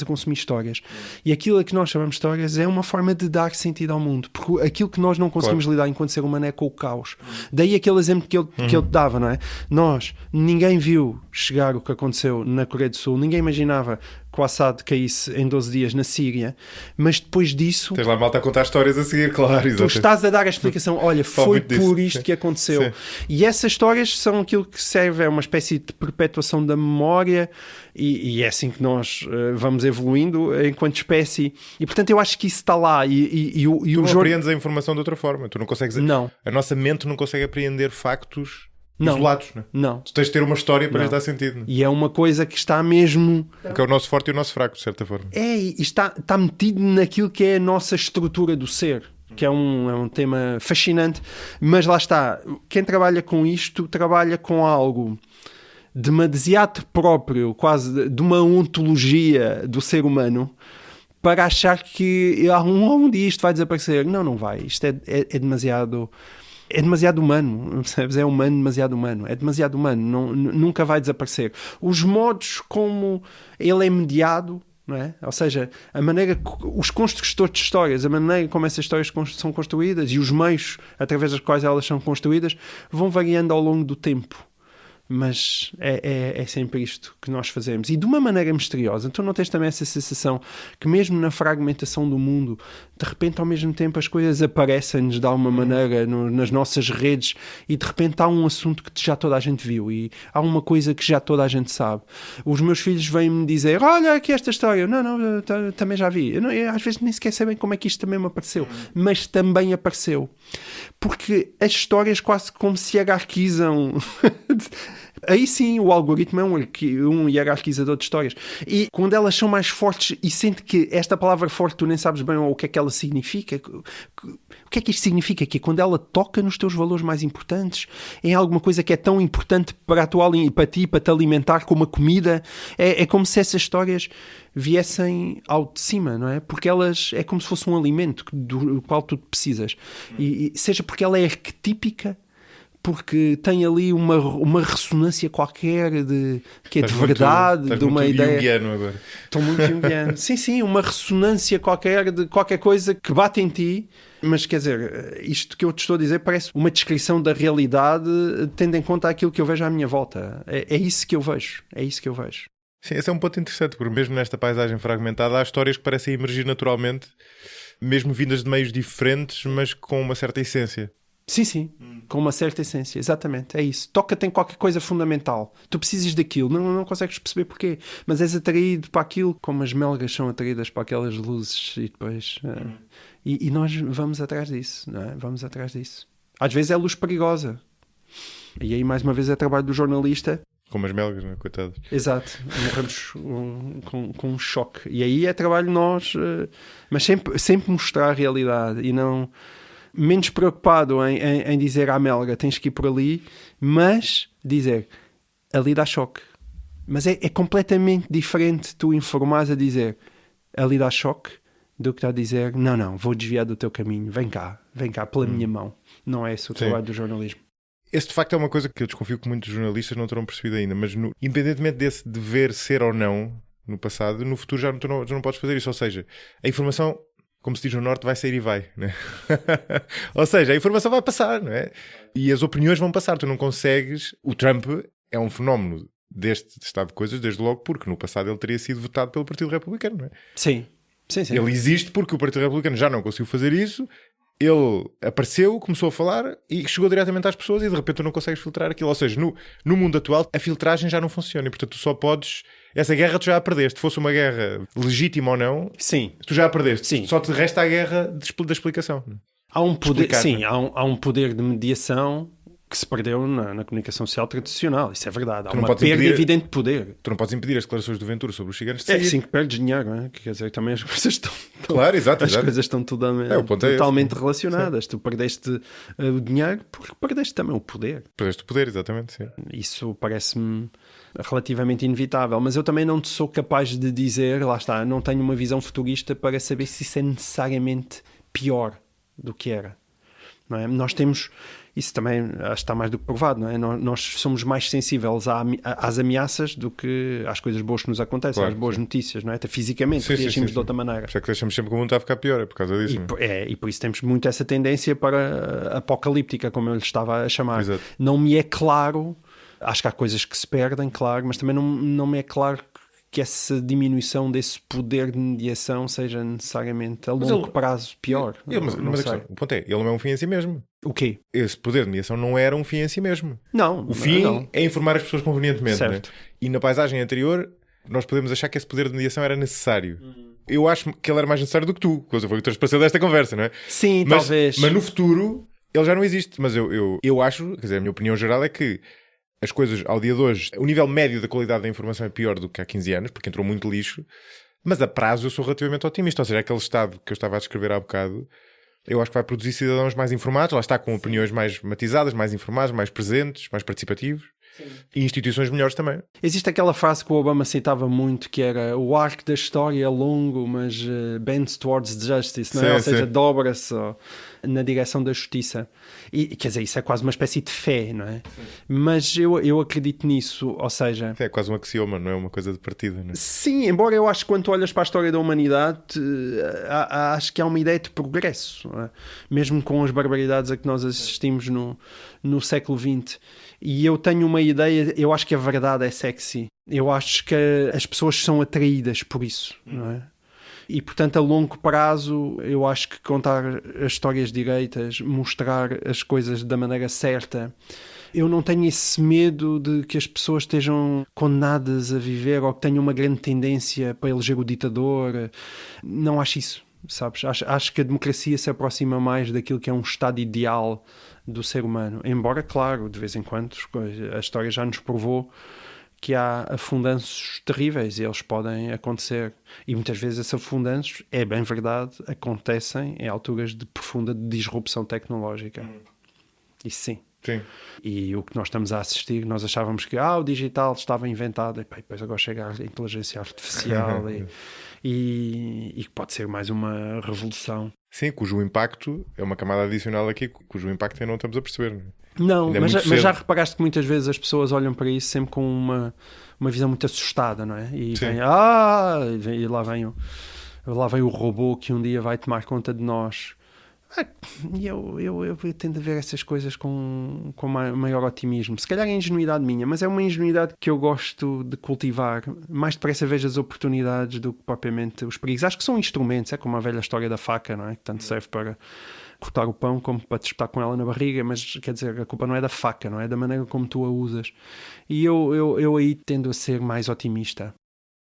a consumir histórias. E aquilo a que nós chamamos de histórias é uma forma de dar sentido ao mundo. Porque aquilo que nós não conseguimos lidar enquanto ser humano é com o caos. Daí aquele exemplo que ele te dava, não é? Ninguém viu chegar o que aconteceu na Coreia do Sul. Ninguém imaginava que o Assad caísse em 12 dias na Síria. Mas depois disso... Tens lá malta a contar histórias a seguir, claro. Tu estás a dar a explicação. Olha, foi por isto que aconteceu. Sim. E essas histórias são aquilo que serve, é uma espécie de perpetuação da memória, e é assim que nós vamos evoluindo enquanto espécie. E portanto eu acho que isso está lá. Tu não apreendes a informação de outra forma. Tu não consegues... Não. A nossa mente não consegue apreender factos isolados. Não. Tu tens de ter uma história para lhes dar sentido. E é uma coisa que está mesmo... Que é o nosso forte e o nosso fraco, de certa forma. E está metido naquilo que é a nossa estrutura do ser. Que é um tema fascinante. Mas lá está. Quem trabalha com isto, trabalha com algo demasiado próprio, quase de uma ontologia do ser humano, para achar que um dia isto vai desaparecer. Não vai. Isto é demasiado é demasiado humano, percebes? É humano, demasiado humano. É demasiado humano, nunca vai desaparecer. Os modos como ele é mediado, não é? Ou seja, a maneira, os construtores de histórias, a maneira como essas histórias são construídas e os meios através dos quais elas são construídas vão variando ao longo do tempo. Mas é sempre isto que nós fazemos. E de uma maneira misteriosa. Tu não tens também essa sensação que mesmo na fragmentação do mundo, de repente ao mesmo tempo as coisas aparecem-nos de alguma maneira nas nossas redes e de repente há um assunto que já toda a gente viu e há uma coisa que já toda a gente sabe. Os meus filhos vêm-me dizer, olha aqui esta história. Não, também já vi. Eu às vezes nem sequer sei bem como é que isto também me apareceu. Mas também apareceu. Porque as histórias quase como se hierarquizam. Aí sim o algoritmo é um hierarquizador de histórias. E quando elas são mais fortes e sente que esta palavra forte tu nem sabes bem o que é que ela significa, o que é que isto significa? Que é quando ela toca nos teus valores mais importantes, em alguma coisa que é tão importante para ti, para te alimentar como a comida, é como se essas histórias viessem ao de cima, não é? Porque elas é como se fosse um alimento do qual tu precisas. E seja porque ela é arquetípica, porque tem ali uma ressonância qualquer que é de verdade, de uma ideia. Junguiano agora. Estou muito junguiano. Sim, uma ressonância qualquer de qualquer coisa que bate em ti. Mas quer dizer, isto que eu te estou a dizer parece uma descrição da realidade tendo em conta aquilo que eu vejo à minha volta. É isso que eu vejo. É isso que eu vejo. Sim, esse é um ponto interessante, porque mesmo nesta paisagem fragmentada há histórias que parecem emergir naturalmente, mesmo vindas de meios diferentes, mas com uma certa essência. Sim, com uma certa essência, exatamente, é isso. Toca-te em qualquer coisa fundamental. Tu precisas daquilo, não consegues perceber porquê, mas és atraído para aquilo, como as melgas são atraídas para aquelas luzes e depois... E nós vamos atrás disso, não é? Vamos atrás disso. Às vezes é luz perigosa. E aí, mais uma vez, é trabalho do jornalista. Como as melgas, não é? Coitadas. Exato, morremos com um choque. E aí é trabalho nós, mas sempre mostrar a realidade e não... menos preocupado em dizer à melga tens que ir por ali, mas dizer ali dá choque. Mas é completamente diferente tu informares a dizer ali dá choque do que está a dizer não, vou desviar do teu caminho, vem cá pela minha mão. Não é esse o trabalho do jornalismo. Esse de facto é uma coisa que eu desconfio que muitos jornalistas não terão percebido ainda, mas independentemente desse dever ser ou não no passado, no futuro já não podes fazer isso. Ou seja, a informação, como se diz no Norte, vai sair e vai, né? Ou seja, a informação vai passar, não é? E as opiniões vão passar. Tu não consegues... O Trump é um fenómeno deste estado de coisas, desde logo, porque no passado ele teria sido votado pelo Partido Republicano, não é? Sim. Ele existe porque o Partido Republicano já não conseguiu fazer isso. Ele apareceu, começou a falar e chegou diretamente às pessoas e de repente tu não consegues filtrar aquilo. Ou seja, no mundo atual a filtragem já não funciona e portanto tu só podes... Essa guerra tu já a perdeste. Fosse uma guerra legítima ou não, sim, tu já a perdeste. Sim. Só te resta a guerra da explicação. Há um poder, Explicar, sim, há um poder de mediação que se perdeu na comunicação social tradicional. Isso é verdade. Há uma perda evidente de poder. Tu não podes impedir as declarações do Ventura sobre os ciganos de sair. É assim que perdes dinheiro, não é? Quer dizer, também as coisas estão... Claro, exato. As coisas estão totalmente relacionadas. Sim. Tu perdeste o dinheiro porque perdeste também o poder. Perdeste o poder, exatamente, sim. Isso parece-me relativamente inevitável, mas eu também não sou capaz de dizer, lá está, não tenho uma visão futurista para saber se isso é necessariamente pior do que era. Não é? Nós temos... Isso também acho que está mais do que provado, não é? Nós somos mais sensíveis às ameaças do que às coisas boas que nos acontecem, às boas notícias, não é? Até fisicamente reagimos de outra maneira. Por isso é que deixamos sempre que o mundo está a ficar pior, é por causa disso. E por isso temos muito essa tendência para apocalíptica, como eu lhe estava a chamar. Exato. Não me é claro, acho que há coisas que se perdem, claro, mas também não me é claro que essa diminuição desse poder de mediação seja necessariamente a longo prazo pior. Mas o ponto é, ele não é um fim em si mesmo. O quê? Esse poder de mediação não era um fim em si mesmo. Não. O fim é informar as pessoas convenientemente. Certo. Né? E na paisagem anterior, nós podemos achar que esse poder de mediação era necessário. Eu acho que ele era mais necessário do que tu. Coisa foi o que transpareceu desta conversa, não é? Sim, talvez. Mas no futuro, ele já não existe. Mas eu acho, quer dizer, a minha opinião geral é que as coisas, ao dia de hoje, o nível médio da qualidade da informação é pior do que há 15 anos, porque entrou muito lixo, mas a prazo eu sou relativamente otimista. Ou seja, aquele estado que eu estava a descrever há bocado, eu acho que vai produzir cidadãos mais informados, lá está, com opiniões mais matizadas, mais informados, mais presentes, mais participativos. Sim. E instituições melhores também. Existe aquela frase que o Obama citava muito, que era o arco da história é longo, mas bends towards justice, não é? Ou seja, dobra-se na direção da justiça. E, quer dizer, isso é quase uma espécie de fé, não é? Sim. Mas eu acredito nisso, ou seja... É quase um axioma, não é uma coisa de partida, não é? Sim, embora eu acho que quando tu olhas para a história da humanidade, acho que há uma ideia de progresso, não é? Mesmo com as barbaridades a que nós assistimos no século XX. E eu tenho uma ideia, eu acho que a verdade é sexy. Eu acho que as pessoas são atraídas por isso, não é? E, portanto, a longo prazo, eu acho que contar as histórias direitas, mostrar as coisas da maneira certa, eu não tenho esse medo de que as pessoas estejam condenadas a viver ou que tenham uma grande tendência para eleger o ditador. Não acho isso, sabes? Acho que a democracia se aproxima mais daquilo que é um estado ideal do ser humano. Embora, claro, de vez em quando, a história já nos provou que há afundanços terríveis e eles podem acontecer. E muitas vezes esses afundanços, é bem verdade, acontecem em alturas de profunda disrupção tecnológica. Isso sim. Sim. E o que nós estamos a assistir, nós achávamos que o digital estava inventado, e depois agora chega a inteligência artificial e que pode ser mais uma revolução. Sim, cujo impacto é uma camada adicional aqui, cujo impacto ainda não estamos a perceber. Não, mas já reparaste que muitas vezes as pessoas olham para isso sempre com uma visão muito assustada, não é? E vem, e lá vem o robô que um dia vai tomar conta de nós. Eu tendo a ver essas coisas com maior otimismo. Se calhar é ingenuidade minha, mas é uma ingenuidade que eu gosto de cultivar. Mais depressa vejo as oportunidades do que propriamente os perigos. Acho que são instrumentos, é como a velha história da faca, não é? Que tanto serve para cortar o pão como para te espetar com ela na barriga, mas quer dizer, a culpa não é da faca, não é? Da maneira como tu a usas. E eu aí tendo a ser mais otimista.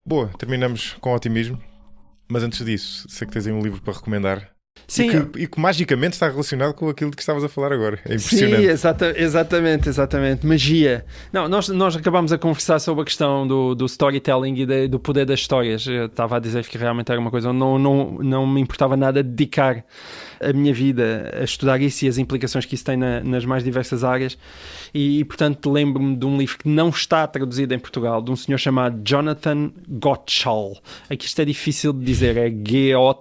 Boa, terminamos com otimismo, mas antes disso, sei que tens aí um livro para recomendar. Sim, e que magicamente está relacionado com aquilo de que estavas a falar agora. É impressionante. Sim, exatamente. Magia. Não, nós acabámos a conversar sobre a questão do storytelling e do poder das histórias. Eu estava a dizer que realmente era uma coisa onde não me importava nada dedicar a minha vida a estudar isso e as implicações que isso tem nas mais diversas áreas. E portanto, lembro-me de um livro que não está traduzido em Portugal, de um senhor chamado Jonathan Gottschall. Aqui isto é difícil de dizer, é Gottschall.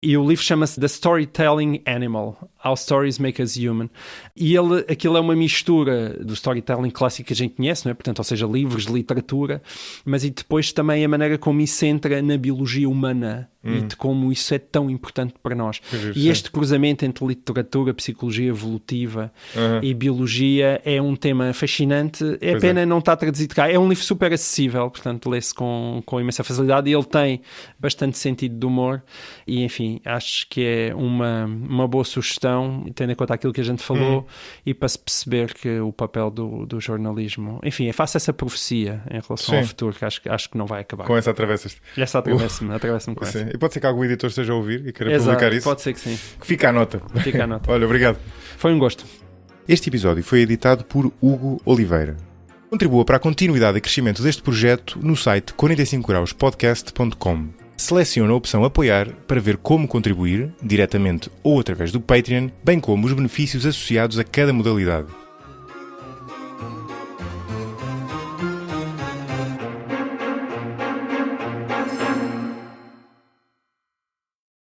E o livro chama-se The Storytelling Animal, How Stories Make Us Human. E aquilo é uma mistura do storytelling clássico que a gente conhece, não é? Portanto, ou seja, livros, literatura, mas e depois também a maneira como isso entra na biologia humana e de como isso é tão importante para nós. E este cruzamento entre literatura, psicologia evolutiva e biologia é um tema fascinante. É pena não estar traduzido cá. É um livro super acessível, portanto, lê-se com imensa facilidade e ele tem bastante sentido de humor e, enfim, acho que é uma boa sugestão, tendo em conta aquilo que a gente falou e para se perceber que o papel do jornalismo... Enfim, eu faço essa profecia em relação ao futuro, que acho que não vai acabar. Com essa atravessas-te. Essa atravessa-me com essa. E pode ser que algum editor esteja a ouvir e queira publicar isso. Pode ser que sim. Que fica à nota. Olha, obrigado. Foi um gosto. Este episódio foi editado por Hugo Oliveira. Contribua para a continuidade e crescimento deste projeto no site 45grauspodcast.com. Selecione a opção Apoiar para ver como contribuir, diretamente ou através do Patreon, bem como os benefícios associados a cada modalidade.